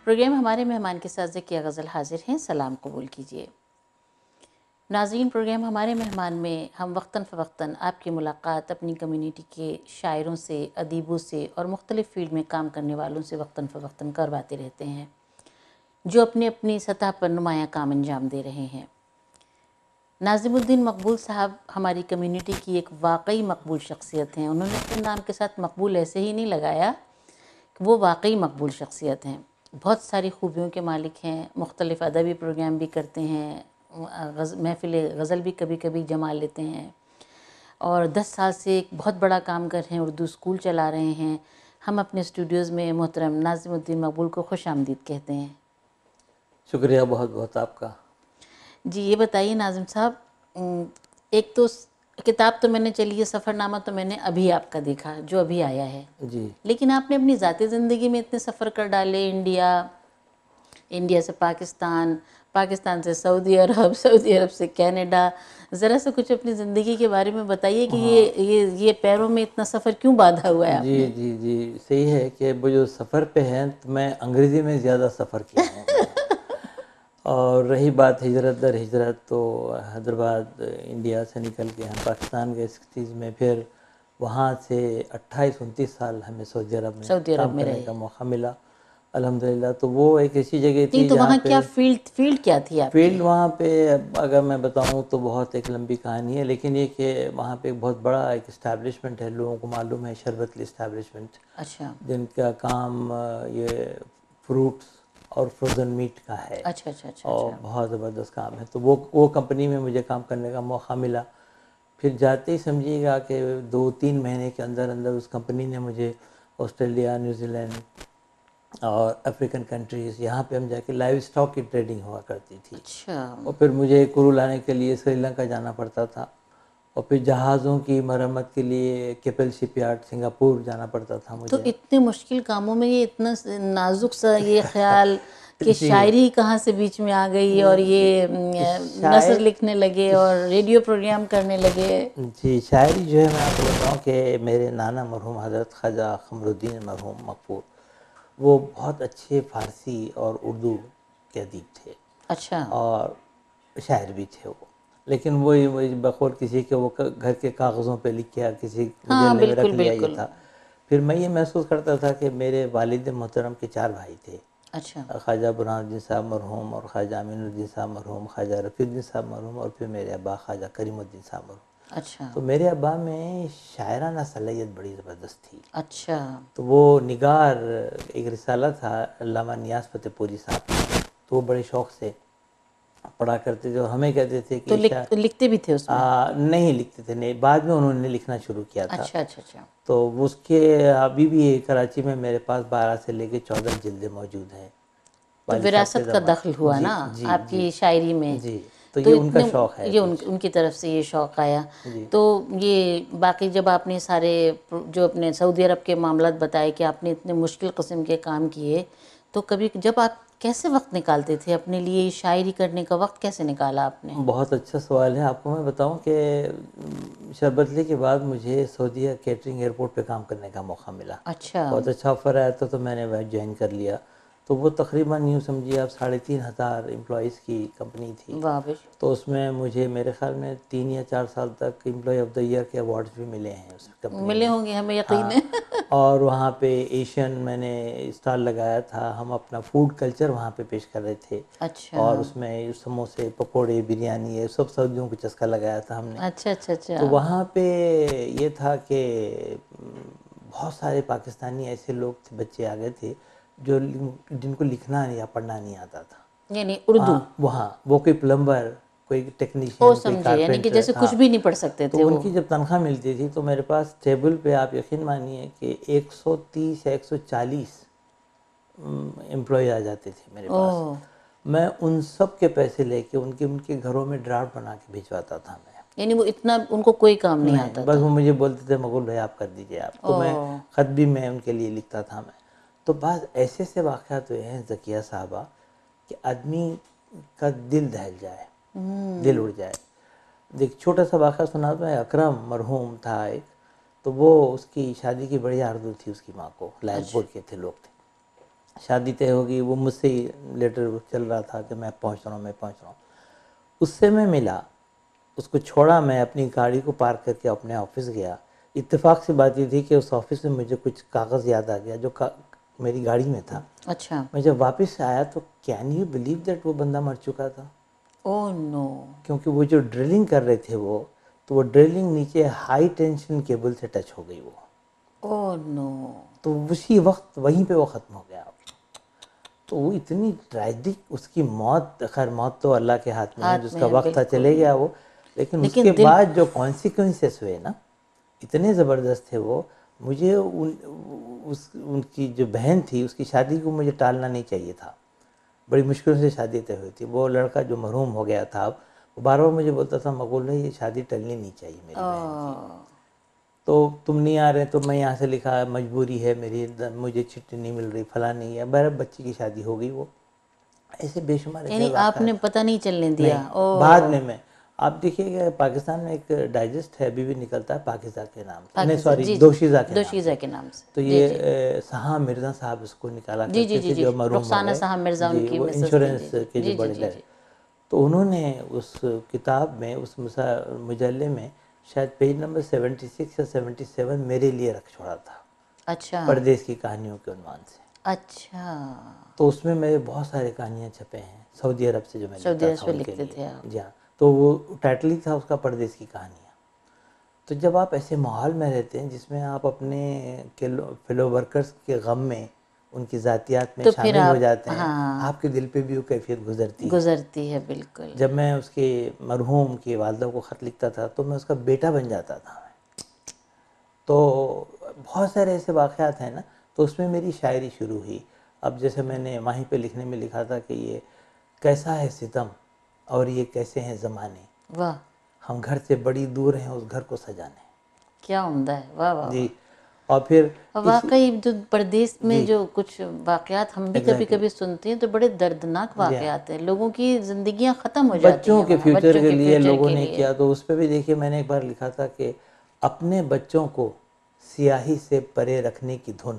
Programme ہمارے مہمان کے ساتھ ذکیہ غزل حاضر ہیں، سلام قبول کیجیے۔ ناظرین، پروگرام ہمارے مہمان میں ہم وقتاً فوقتاً آپ کی ملاقات اپنی کمیونٹی کے شاعروں سے، ادیبوں سے اور مختلف فیلڈ میں کام کرنے والوں سے وقتاً فوقتاً کرواتے رہتے ہیں، جو اپنی اپنی سطح پر نمایاں کام انجام دے رہے ہیں۔ ناظم الدین مقبول صاحب ہماری کمیونٹی کی ایک واقعی مقبول شخصیت ہیں۔ انہوں نے اپنے نام کے ساتھ مقبول ایسے ہی نہیں لگایا، وہ واقعی مقبول شخصیت ہیں، بہت ساری خوبیوں کے مالک ہیں، مختلف ادبی پروگرام بھی کرتے ہیں، محفل غزل بھی کبھی کبھی جما لیتے ہیں، اور 10 سال سے ایک بہت بڑا کام کر رہے ہیں، اردو اسکول چلا رہے ہیں۔ ہم اپنے اسٹوڈیوز میں محترم ناظم الدین مقبول کو خوش آمدید کہتے ہیں۔ شکریہ بہت بہت آپ کا۔ جی یہ بتائیے ناظم صاحب، ایک تو کتاب تو میں نے چلی ہے، سفر نامہ تو میں نے ابھی آپ کا دیکھا جو ابھی آیا ہے، جی لیکن آپ نے اپنی ذاتی زندگی میں اتنے سفر کر ڈالے، انڈیا سے پاکستان، پاکستان سے سعودی عرب، سعودی عرب سے کینیڈا، ذرا سا کچھ اپنی زندگی کے بارے میں بتائیے کہ یہ پیروں میں اتنا سفر کیوں باندھا ہوا ہے آپ جی نے؟ جی جی صحیح ہے کہ وہ جو سفر پہ ہیں تو میں انگریزی میں زیادہ سفر کیا ہوں میں نے۔ اور رہی بات ہجرت در ہجرت، تو حیدرآباد انڈیا سے نکل کے ہم پاکستان گئے 60s میں، پھر وہاں سے 28-29 سال ہمیں سعودی عرب میں سعودی عرب کام میں کرنے رہے کا موقع ملا الحمدللہ۔ تو وہ ایک ایسی جگہ نہیں تھی تو جہاں وہاں پہ کیا فیلڈ کیا تھی آپ کی؟ فیلڈ وہاں پہ اگر میں بتاؤں تو بہت ایک لمبی کہانی ہے، لیکن یہ کہ وہاں پہ ایک بہت بڑا ایک اسٹیبلشمنٹ ہے، لوگوں کو معلوم ہے، شربتلی اسٹیبلشمنٹ، اچھا جن کا کام یہ فروٹس اور فروزن میٹ کا ہے، اچھا اچھا اچھا اور اچھا بہت زبردست کام ہے۔ تو وہ کمپنی میں مجھے کام کرنے کا موقع ملا۔ پھر جاتے ہی سمجھیے گا کہ 2-3 مہینے کے اندر اندر اس کمپنی نے مجھے آسٹریلیا، نیوزی لینڈ اور افریقن کنٹریز، یہاں پہ ہم جا کے لائیو اسٹاک کی ٹریڈنگ ہوا کرتی تھی، اچھا اور پھر مجھے کرو لانے کے لیے سری لنکا جانا پڑتا تھا، اور پھر جہازوں کی مرمت کے لیے کیپل شپ یارڈ سنگاپور جانا پڑتا تھا تو مجھے۔ اتنے مشکل کاموں میں یہ اتنا نازک سا یہ خیال کہ جی شاعری کہاں سے بیچ میں آ گئی، اور یہ نثر شاعر لکھنے لگے اور ریڈیو پروگرام کرنے لگے؟ جی شاعری جو ہے میں آپ کو بتاؤں کہ میرے نانا مرحوم حضرت خواجہ قمر الدین مرحوم مقبول، وہ بہت اچھے فارسی اور اردو کے ادیب تھے، اچھا اور شاعر بھی تھے وہ، لیکن وہی بقول کسی کے وہ گھر کے کاغذوں پہ لکھا، کسی ہاں مجلے میں بالکل رکھ لیا، یہ بالکل۔ تھا۔ پھر میں یہ محسوس کرتا تھا کہ میرے والد محترم کے 4 بھائی تھے، اچھا خواجہ برہان الدین صاحب مرحوم، اور خواجہ امین الدین صاحب مرحوم، خواجہ رفیع الدین صاحب مرحوم، اور پھر میرے ابا خواجہ کریم الدین صاحب مرحوم۔ اچھا تو میرے ابا میں شاعرانہ صلاحیت بڑی زبردست تھی۔ اچھا تو وہ نگار، ایک رسالہ تھا علامہ نیاز فتح پوری صاحب کا، تو وہ بڑے شوق سے پڑھا کرتے تھے، اور ہمیں کہتے تھے تو کہ لکھتے بھی تھے اس میں؟ نہیں لکھتے تھے، نہیں، بعد میں انہوں نے لکھنا شروع کیا تھا۔ اچھا اچھا اچھا۔ تو اس کے ابھی بھی کراچی میں میرے پاس 12 سے لے کے 14 جلدیں موجود ہیں تو والد صاحب کے وراثت کا دخل زمانے۔ ہوا جی نا جی آپ جی کی شاعری میں، جی، تو تو یہ ان کا اتنے شوق ہے یہ کچھ۔ ان کی طرف سے یہ شوق آیا۔ جی تو یہ باقی جب آپ نے سارے جو اپنے سعودی عرب کے معاملات بتائے کہ آپ نے اتنے مشکل قسم کے کام کیے، تو کبھی جب آپ کیسے وقت نکالتے تھے اپنے لیے، شاعری کرنے کا وقت کیسے نکالا آپ نے؟ بہت اچھا سوال ہے۔ آپ کو میں بتاؤں کہ شربتلی کے بعد مجھے سعودیہ کیٹرنگ ایئرپورٹ پہ کام کرنے کا موقع ملا، اچھا بہت اچھا آفر آیا تھا، تو میں نے وہ جوائن کر لیا۔ تو وہ تقریباً یوں سمجھیے آپ 3,500 امپلائیز کی کمپنی تھی، واہ بھائی، تو اس میں مجھے میرے خیال میں 3 یا 4 سال تک امپلائی آف دا ایئر کے ایوارڈز بھی ملے ہیں اس کمپنی ملے میں۔ ہوں گے ہمیں یقین ہاں، ہے۔ اور وہاں پہ ایشین میں نے اسٹال لگایا تھا، ہم اپنا فوڈ کلچر وہاں پہ پیش کر رہے تھے، اچھا اور اس میں سموسے، پکوڑے، بریانی، یہ سب سعودیوں کو چسکا لگایا تھا ہم نے۔ اچھا اچھا تو اچھا۔ وہاں پہ یہ تھا کہ بہت سارے پاکستانی ایسے لوگ تھے، بچے آ گئے تھے جن کو لکھنا یا پڑھنا نہیں آتا تھا۔ یعنی اردو؟ وہاں وہ کوئی پلمبر، کوئی او ٹیکنیشین، کوئی سمجھے، یعنی کہ کارپینٹر، جیسے ہاں۔ کچھ بھی نہیں پڑھ سکتے تھے تو ان وہ؟ کی جب تنخواہ ملتی تھی تو میرے پاس ٹیبل پہ آپ یقین مانیے کہ 130 یا 140 امپلائی آ جاتے تھے میرے پاس۔ او میں ان سب کے پیسے لے کے ان کے گھروں میں ڈرافٹ بنا کے بھجواتا تھا میں۔ یعنی وہ اتنا ان کو کوئی کام نہیں نہیں، آتا بس تھا؟ وہ مجھے بولتے تھے مقبول بھائی آپ کر دیجئے آپ، تو میں او خط بھی میں ان کے لیے لکھتا تھا میں۔ تو بعض ایسے سے واقعات ہوئے ہیں ذکیہ صاحبہ کہ آدمی کا دل دہل جائے، دل اڑ جائے۔ ایک چھوٹا سا واقعہ سناتا ہے، اکرم مرحوم تھا ایک، تو وہ اس کی شادی کی بڑی آرزو تھی، اس کی ماں کو، لائل پور اچھا کے تھے لوگ تھے، شادی طے ہوگی، وہ مجھ سے ہی لیٹر چل رہا تھا کہ میں پہنچ رہا ہوں. اس سے میں ملا، اس کو چھوڑا، میں اپنی گاڑی کو پارک کر کے اپنے آفس گیا. اتفاق سے بات یہ تھی کہ اس آفس میں مجھے کچھ کاغذ یاد آ گیا جو میری گاڑی میں تھا. اچھا. میں جب واپس آیا تو کین یو بلیو دیٹ وہ بندہ مر چکا تھا. او نو. کیونکہ وہ جو ڈرلنگ کر رہے تھے تو وہ ڈرلنگ نیچے ہائی ٹینشن کیبل سے ٹچ ہو گئی وہ. او نو. تو اسی وقت وہیں پہ وہ ختم ہو گیا. تو وہ اتنی ٹریجک اس کی موت، خیر موت تو اللہ کے ہاتھ میں ہے، جس کا وقت تھا چلے گیا وہ، لیکن اس کے بعد جو کانسیکوینسز ہوئے نا اتنے زبردست تھے وہ. مجھے ان کی جو بہن تھی اس کی شادی کو مجھے ٹالنا نہیں چاہیے تھا. بڑی مشکل سے شادی طے ہوئی تھی. وہ لڑکا جو مرحوم ہو گیا تھا وہ بار بار مجھے بولتا تھا مقبول بھائی یہ شادی ٹلنی نہیں چاہیے میری بہن کی. تو تم نہیں آ رہے تو میں یہاں سے لکھا مجبوری ہے میری، مجھے چھٹی نہیں مل رہی، فلاں نہیں ہے. بہر بچی کی شادی ہو گئی. وہ ایسے بے شمار ایسے یعنی آپ نے واقعات. پتہ نہیں چلنے نہیں، دیا. بعد میں آپ دیکھیے گا پاکستان میں ایک ڈائجسٹ ہے ابھی بھی نکلتا ہے پاکیزہ کے نام سے، نہیں سوری دوشیزہ کے نام سے. تو یہ سہاں مرزا صاحب اس کو نکالا کرتے تھے جو مرحوم ہو گئے. رخسانہ مرزا ان جی کی وہ مسز تھیں. انشورنس کے جو بڑے لڑے. تو انہوں نے اس کتاب میں، اس مجلے میں شاید پیج نمبر 76 یا 77 میرے لیے رکھ چھوڑا تھا. اچھا. پردیس کی کہانیوں کے عنوان سے. اچھا. تو اس میں میرے بہت سارے کہانیاں چھپے ہیں سعودی عرب سے جو میں لکھتا تھا ان کے لکھتے لیے. تھے آپ. جی ہاں. تو وہ ٹائٹل ہی تھا اس کا پردیس کی کہانیاں. تو جب آپ ایسے ماحول میں رہتے ہیں جس میں آپ اپنے فیلو ورکرز کے غم میں ان کی ذاتیات میں شامل ہو جاتے ہیں، آپ کے دل پہ بھی وہ کیفیت گزرتی ہے. بالکل. جب میں اس کے مرحوم کی والدہ کو خط لکھتا تھا تو میں اس کا بیٹا بن جاتا تھا. تو بہت سارے ایسے واقعات ہیں نا. تو اس میں میری شاعری شروع ہوئی. اب جیسے میں نے وہیں پہ لکھنے میں لکھا تھا کہ یہ کیسا ہے ستم اور یہ کیسے ہیں زمانے، واہ. ہم گھر سے بڑی دور ہیں اس گھر کو سجانے. کیا عمدہ ہے. واہ واہ. جی. اور پھر واقعی جو پردیس میں جی جو کچھ واقعات ہم بھی کبھی ایگزیکٹلی کبھی سنتے ہیں تو بڑے دردناک جی ہاں. واقعات ہیں. لوگوں کی زندگیاں ختم ہو جاتی بچوں ہیں کے وہاں. فیوچر بچوں کے کے لیے فیوچر لوگوں کے نے لیے. کیا. تو اس پہ بھی دیکھیے میں نے ایک بار لکھا تھا کہ اپنے بچوں کو سیاہی سے پرے رکھنے کی دھن،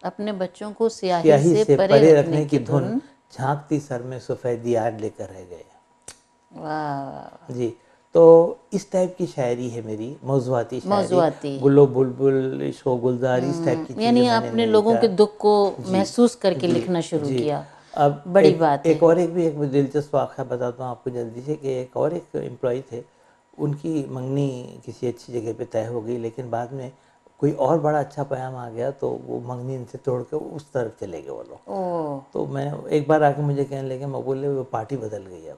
اپنے بچوں کو سیاہی سے پرے رکھنے کی دھن، جھانکتی سر میں سفیدی یار لے کر رہ گئے. واہ. جی. تو اس ٹائپ کی شاعری ہے میری، موضوعاتی شاعری. موضوعاتی. گل و بلبل، عشق و گلزار، اس ٹائپ کی چیزیں یعنی میں نے آپ نے نہیں لوگوں لکھا. کے دکھ کو جی محسوس کر کے جی لکھنا شروع جی. کیا. اب بڑی بات ہے. ایک دلچسپ واقعہ بتاتا ہوں آپ کو جلدی سے کہ ایک امپلائی تھے، ان کی منگنی کسی اچھی جگہ پہ طے ہو گئی، لیکن بعد میں کوئی اور بڑا اچھا پیام آ گیا تو وہ منگنی ان سے توڑ کے اس طرف چلے گئے وہ لوگ. اوہ. تو میں ایک بار آ کے مجھے کہنے لگے مقبول وہ پارٹی بدل گئی اب.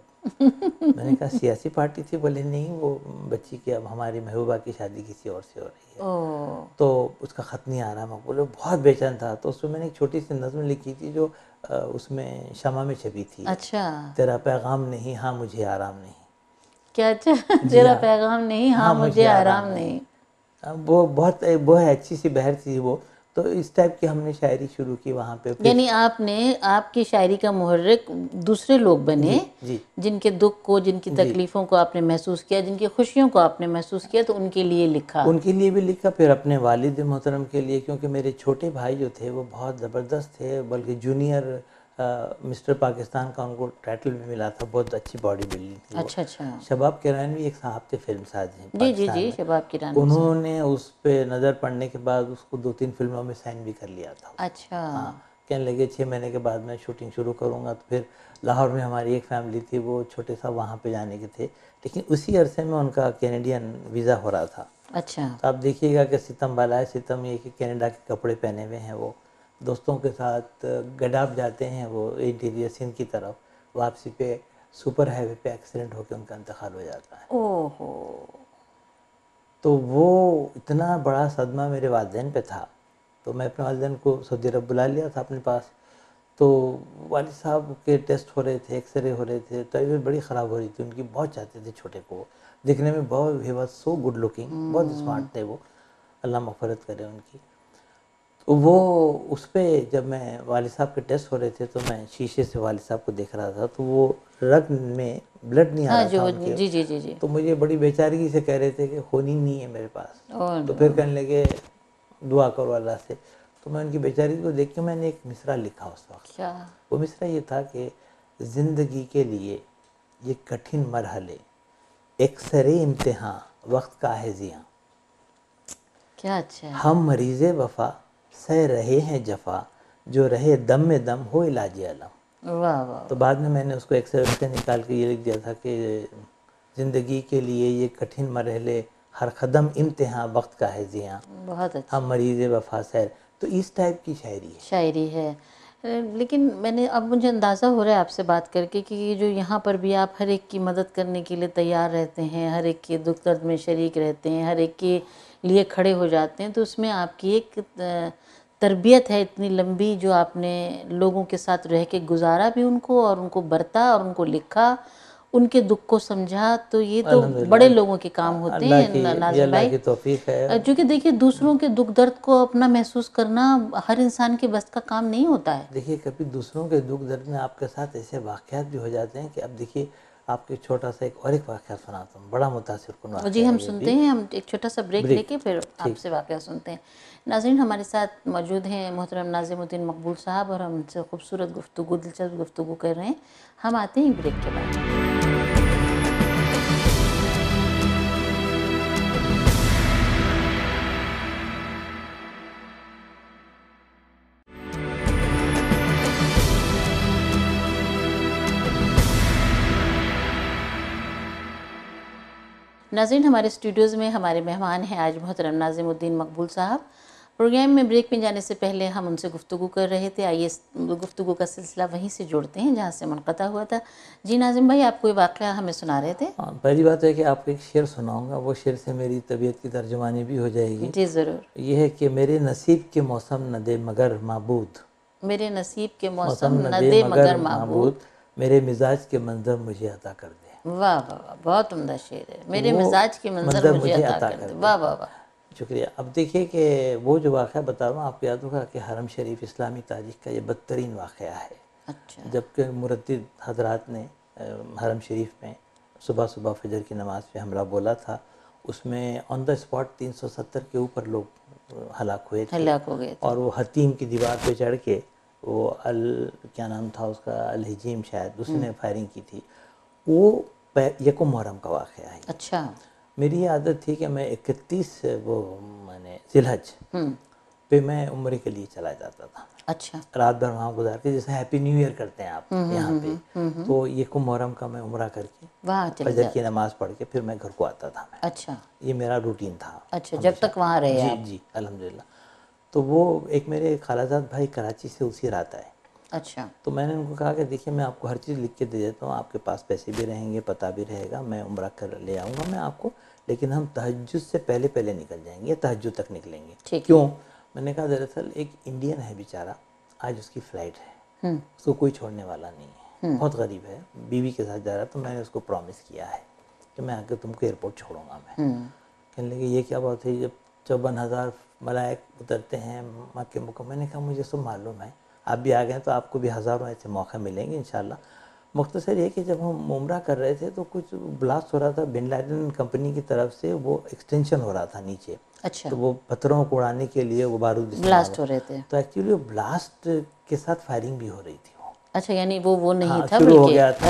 میں نے کہا سیاسی پارٹی تھی؟ بولے نہیں، وہ بچی کی اب ہماری محبوبہ کی شادی کسی اور سے ہو رہی ہے. اوہ. تو اس کا خط نہیں آ رہا. مقبول بہت بے چین تھا. تو اس میں نے ایک چھوٹی سی نظم لکھی تھی جو اس میں شمع میں چھپی تھی. اچھا. تیرا پیغام نہیں، ہاں مجھے آرام نہیں. کیا؟ اچھا. جی تیرا ہاں. پیغام نہیں، ہاں مجھے آرام نہیں. وہ بہت وہ ہے اچھی سی بہر تھی وہ. تو اس ٹائپ کی ہم نے شاعری شروع کی وہاں پہ. پھر یعنی آپ کی شاعری کا محرک دوسرے لوگ بنے جی جی جن کے دکھ کو، جن کی جی تکلیفوں کو آپ نے محسوس کیا، جن کی خوشیوں کو آپ نے محسوس کیا، تو ان کے لیے لکھا. ان کے لیے بھی لکھا. پھر اپنے والد محترم کے لیے، کیونکہ میرے چھوٹے بھائی جو تھے وہ بہت زبردست تھے، بلکہ جونیئر مسٹر پاکستان کا ان کو ٹائٹل بھی ملا تھا. بہت اچھی باڈی بلڈنگ تھی وہ. اچھا اچھا. شباب کرانوی ایک صاحب تھے، فلم ساز ہیں جی جی پاکستان جی. میں. شباب کرانوی انہوں صاحب. نے اس پہ نظر پڑنے کے بعد اس کو 2-3 فلموں میں سائن بھی کر لیا تھا. اچھا. ہاں. کہنے لگے 6 مہینے کے بعد میں شوٹنگ شروع کروں گا. تو پھر لاہور میں ہماری ایک فیملی تھی، وہ چھوٹے سا وہاں پہ جانے کے تھے، لیکن اسی عرصے میں ان کا کینیڈین ویزا ہو رہا تھا. اچھا. تو آپ دیکھیے گا کہ ستم بالائے ستم، یہ کہ کینیڈا کے کپڑے پہنے ہوئے ہیں وہ، دوستوں کے ساتھ گڈاف جاتے ہیں وہ انٹیریئر سندھ کی طرف. واپسی پہ سپر ہائی وے پہ ایکسیڈنٹ ہو کے ان کا انتقال ہو جاتا ہے. اوہ ہو. تو وہ اتنا بڑا صدمہ میرے والدین پہ تھا. تو میں اپنے والدین کو سعودی عرب بلا لیا تھا اپنے پاس. تو والد صاحب کے ٹیسٹ ہو رہے تھے، ایکس رے ہو رہے تھے، طبیعت بڑی خراب ہو رہی تھی ان کی. بہت چاہتے تھے چھوٹے کو. دیکھنے میں بہت he was so good looking, بہت اسمارٹ تھے وہ، اللہ مغفرت کرے ان کی. تو وہ اس پہ جب میں والد صاحب کے ٹیسٹ ہو رہے تھے تو میں شیشے سے والد صاحب کو دیکھ رہا تھا. تو وہ رگ میں بلڈ نہیں آ ہاں رہا تھا جو ان کے. جی جی جی جی. تو مجھے بڑی بے چارگی سے کہہ رہے تھے کہ خون ہی نہیں ہے میرے پاس. اوہ تو نو. پھر کہنے لگے دعا کرو اللہ سے. تو میں ان کی بیچاری کو دیکھ کے میں نے ایک مصرع لکھا اس وقت. کیا وہ مصرع یہ تھا کہ زندگی کے لیے یہ کٹھن مرحلے اکثر امتحان وقت کا ہے زیاں. کیا اچھا ہے. ہم مریض وفا سہ رہے ہیں جفا جو رہے دم میں دم ہو علاج علم. واہ واہ. تو بعد میں نے اس کو ایک سے نکال کے یہ لکھ دیا تھا کہ زندگی کے لیے یہ کٹھن مرحلے ہر قدم امتحان وقت کا ہے زیاں. بہت اچھا ہم مریض وفا سیر. تو اس ٹائپ کی شاعری ہے. شاعری ہے. لیکن میں نے اب مجھے اندازہ ہو رہا ہے آپ سے بات کر کے کہ یہ جو یہاں پر بھی آپ ہر ایک کی مدد کرنے کے لیے تیار رہتے ہیں, ہر ایک کے دکھ درد میں شریک رہتے ہیں, ہر ایک کے لیے کھڑے ہو جاتے ہیں, تو اس میں آپ کی ایک تربیت ہے اتنی لمبی جو آپ نے لوگوں کے ساتھ رہ کے گزارا بھی ان کو, اور ان کو برتا اور ان کو لکھا, ان کے دکھ کو سمجھا. تو یہ تو الحمدللہ بڑے لوگوں کے کام ہوتے اللہ ہیں کی یہ ناظم اللہ بھائی. کی توفیق ہے. کیونکہ دیکھیے دوسروں کے دکھ درد کو اپنا محسوس کرنا ہر انسان کے بس کا کام نہیں ہوتا ہے. دیکھیے کبھی دوسروں کے دکھ درد میں آپ کے ساتھ ایسے واقعات بھی ہو جاتے ہیں کہ اب دیکھیے آپ کے چھوٹا سا ایک واقعہ سناتا ہوں, بڑا متاثر کن واقعہ جی ہے ہم یہ سنتے بھی. ہیں, ہم ایک چھوٹا سا بریک لے کے پھر آپ ٹھیک. سے واقعہ سنتے ہیں. ناظرین ہمارے ساتھ موجود ہیں محترم ناظم الدین مقبول صاحب, اور ہم ان سے خوبصورت گفتگو, دلچسپ گفتگو کر رہے ہیں. ہم آتے ہیں بریک کے بعد. ناظرین ہمارے اسٹوڈیوز میں ہمارے مہمان ہیں آج محترم ناظم الدین مقبول صاحب. پروگرام میں بریک میں جانے سے پہلے ہم ان سے گفتگو کر رہے تھے. آئیے گفتگو کا سلسلہ وہیں سے جوڑتے ہیں جہاں سے منقطع ہوا تھا. جی ناظم بھائی, آپ کوئی واقعہ ہمیں سنا رہے تھے. پہلی بات ہے کہ آپ کو ایک شعر سناؤں گا, وہ شعر سے میری طبیعت کی ترجمانی بھی ہو جائے گی. جی ضرور. یہ ہے کہ میرے نصیب کے موسم نہ دے مگر معبود, میرے نصیب کے موسم نہ دے مگر معبود, میرے مزاج کے منظر مجھے عطا کر دے. واہ واہ واہ, بہت عمدہ شعر ہے. میرے وہ مزاج کی منظر مجھے عطا کر دے. واہ واہ واہ. شکریہ. اب دیکھیے کہ وہ جو واقعہ بتا رہا ہوں آپ کو یاد ہوگا کہ حرم شریف اسلامی تاریخ کا یہ بدترین واقعہ ہے. اچھا. جبکہ مرتد حضرات نے حرم شریف میں صبح صبح فجر کی نماز پہ حملہ بولا تھا, اس میں آن دا اسپاٹ 370 کے اوپر لوگ ہلاک ہوئے تھے. ہلاک ہو گئے تھے. اور وہ حتیم کی دیوار پہ چڑھ کے وہ کیا نام تھا اس کا, الحجیم شاید, اس نے فائرنگ کی تھی. وہ یکم محرم کا واقعہ ہے. اچھا. میری یہ عادت تھی کہ میں 31 میں نے ذی الحج پہ میں عمرے کے لیے چلا جاتا تھا. اچھا. رات بھر وہاں گزار کے, جیسے ہیپی نیو ایئر کرتے ہیں آپ یہاں پہ, تو یکم محرم کا میں عمرہ کر کے فجر کی نماز پڑھ کے پھر میں گھر کو آتا تھا. میں اچھا. یہ میرا روٹین تھا. اچھا, جب تک وہاں رہے آپ. جی الحمدللہ. تو وہ ایک میرے خالہ زاد بھائی کراچی سے اسی رات آئے. اچھا. تو میں نے ان کو کہا کہ دیکھیے میں آپ کو ہر چیز لکھ کے دے دیتا ہوں, آپ کے پاس پیسے بھی رہیں گے, پتہ بھی رہے گا, میں عمرہ کر لے آؤں گا میں آپ کو, لیکن ہم تہجد سے پہلے نکل جائیں گے, تہجد تک نکلیں گے. کیوں؟ میں نے کہا دراصل ایک انڈین ہے بیچارہ, آج اس کی فلائٹ ہے, اس کو کوئی چھوڑنے والا نہیں ہے, بہت غریب ہے, بیوی کے ساتھ جا رہا. تو میں نے اس کو پرومس کیا ہے کہ میں آ کے تم کو ایئرپورٹ چھوڑوں گا. میں کہنے لگے یہ کیا بات ہے, جب 54,000 ملائک اترتے ہیں مکہ مکرمہ. میں نے کہا مجھے سب معلوم ہے, آپ بھی آ گئے تو آپ کو بھی ہزاروں ایسے موقع ملیں گے انشاءاللہ. مختصر یہ کہ جب ہم عمرہ کر رہے تھے تو کچھ بلاسٹ ہو رہا تھا بن لادن کمپنی کی طرف سے, وہ ایکسٹینشن ہو رہا تھا نیچے. اچھا. تو وہ پتھروں کو اڑانے کے لیے وہ بارود بلاسٹ ہو رہے تھے. تو ایکچولی وہ بلاسٹ کے ساتھ فائرنگ بھی ہو رہی تھی. وہ اچھا, یعنی وہ نہیں تھا, شروع ہو بلکہ گیا تھا.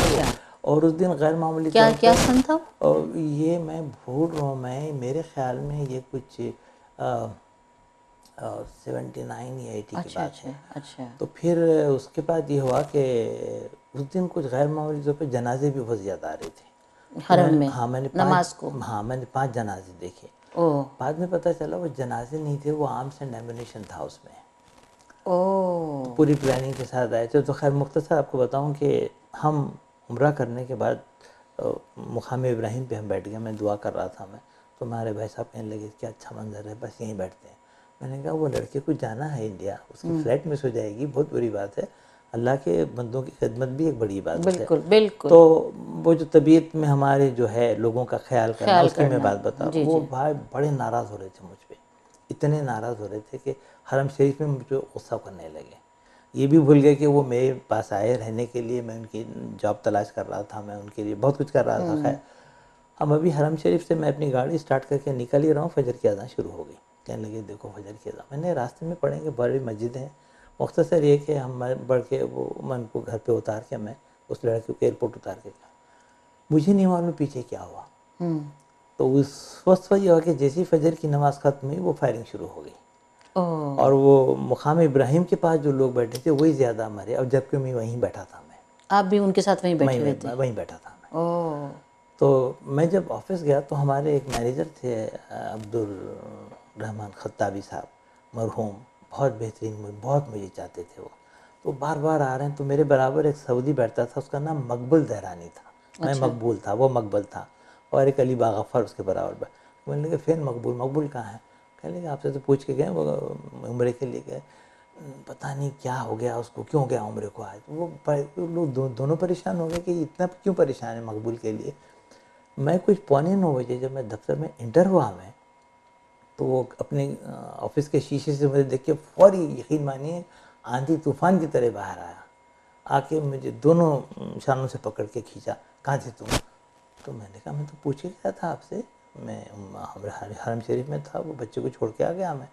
اور اس دن غیر معمولی کیا سن تھا, اور یہ میں بھول رہا ہوں, میں میرے خیال میں یہ کچھ 79 یا 80 کی بات ہے. اچھا. تو پھر اس کے بعد یہ ہوا کہ اس دن کچھ غیر معمولی طور پہ جنازے بھی بہت زیادہ آ رہے تھے حرم میں. میں نے نماز کو. میں نے 5 جنازے دیکھے. بعد میں پتہ چلا وہ جنازے نہیں تھے, وہ آرمز اینڈ ایمونیشن تھا اس میں. پوری پلاننگ کے ساتھ آئے تھے. تو خیر مختصر آپ کو بتاؤں کہ ہم عمرہ کرنے کے بعد مقام ابراہیم پہ ہم بیٹھ گئے. میں دعا کر رہا تھا میں, تو ہمارے بھائی صاحب کہنے لگے کیا اچھا منظر ہے, بس یہیں بیٹھتے ہیں. میں نے کہا وہ لڑکے کو جانا ہے انڈیا, اس کی فلائٹ مس ہو جائے گی, بہت بری بات ہے. اللہ کے بندوں کی خدمت بھی ایک بڑی بات ہے. بالکل بالکل. تو وہ جو طبیعت میں ہمارے جو ہے لوگوں کا خیال کرنا, اس کی میں بات بتا رہا ہوں. وہ بھائی بڑے ناراض ہو رہے تھے مجھ پہ, اتنے ناراض ہو رہے تھے کہ حرم شریف میں مجھ پہ غصہ کرنے لگے. یہ بھی بھول گئے کہ وہ میرے پاس آئے رہنے کے لیے, میں ان کی جاب تلاش کر رہا تھا, میں ان کے لیے بہت کچھ کر رہا تھا. خیر اب ابھی حرم شریف سے میں اپنی گاڑی سٹارٹ کر کے نکل ہی رہا ہوں, فجر کی اذان شروع ہو گئی. کہنے لگے دیکھو فجر کی اذان. میں نے راستے میں پڑھیں گے, بڑی مسجد ہیں, مختصر یہ کہ ہم بڑھ کے وہ میں ان کو گھر پہ اتار کے میں اس لڑکی کو ایئرپورٹ اتار کے گیا. مجھے نہیں معلوم پیچھے کیا ہوا. تو اس وقت یہ ہوا کہ جیسی فجر کی نماز ختم ہوئی وہ فائرنگ شروع ہو گئی. اور وہ مقام ابراہیم کے پاس جو لوگ بیٹھے تھے وہی زیادہ مرے, اور جبکہ میں وہیں بیٹھا تھا. میں آپ بھی ان کے ساتھ وہیں بیٹھے ہوئے تھے؟ وہیں بیٹھا تھا میں. تو میں جب آفس گیا تو ہمارے ایک مینیجر تھے عبدالرحمن خطابی صاحب, مرحوم, بہت بہترین, بہت مجھے چاہتے تھے وہ. تو بار بار آ رہے ہیں. تو میرے برابر ایک سعودی بیٹھتا تھا, اس کا نام مقبول دہرانی تھا. میں مقبول تھا, وہ مقبل تھا, اور ایک علی باغفر اس کے برابر. میں نے کہا فین مقبول کہاں ہے؟ کہنے لگے آپ سے تو پوچھ کے گئے, وہ عمرے کے لیے گئے, پتہ نہیں کیا ہو گیا اس کو, کیوں گیا عمرے کو آج. وہ لوگ دونوں پریشان ہو گئے کہ اتنا کیوں پریشان ہے مقبول کے لیے. میں کچھ 8:45 بجے جب میں دفتر میں انٹر ہوا میں, تو وہ اپنے آفس کے شیشے سے مجھے دیکھ کے فوری, یقین مانیے آندھی طوفان کی طرح باہر آیا, آ کے مجھے دونوں شانوں سے پکڑ کے کھینچا, کہاں تھے تم؟ تو میں نے کہا میں تو پوچھ کے گیا تھا آپ سے, میں حرم شریف میں تھا, وہ بچے کو چھوڑ کے آ گیا میں.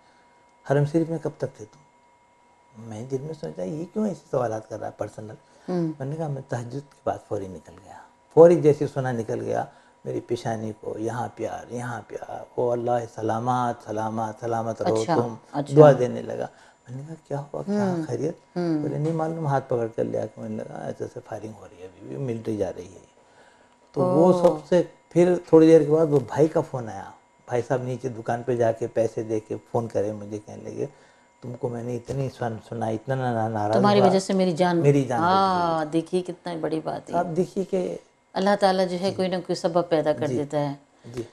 حرم شریف میں کب تک تھے تم؟ میں دل میں سوچا یہ کیوں ایسے سوالات کر رہا ہے پرسنل. میں نے کہا میں تہجد کے بعد فوری نکل گیا. فوری جیسے سنا نکل گیا, میری پیشانی کو یہاں پیار, او اللہ سلامات سلامات سلامت رہو تم, دعا دینے لگا. میں نے کہا کیا ہوا, کیا خیریت؟ بولے نہیں معلوم, ہاتھ پکڑ کر لیا کہ میں نے لگا ایسے فائرنگ ہو رہی ہے, ابھی بھی ملٹری جا رہی ہے. تو وہ سب سے پھر تھوڑی دیر کے بعد وہ بھائی کا فون آیا. بھائی صاحب نیچے دکان پہ جا کے پیسے دے کے فون کرے مجھے, کہنے لگے تم کو میں نے اتنی سنا, اتنا ناراض تمہاری ہوا, وجہ سے میری جان دیکھیے کتنا بڑی بات ہے. آپ دیکھیے کہ اللہ تعالیٰ جو ہے کوئی نہ کوئی سبب پیدا کر دیتا ہے. جی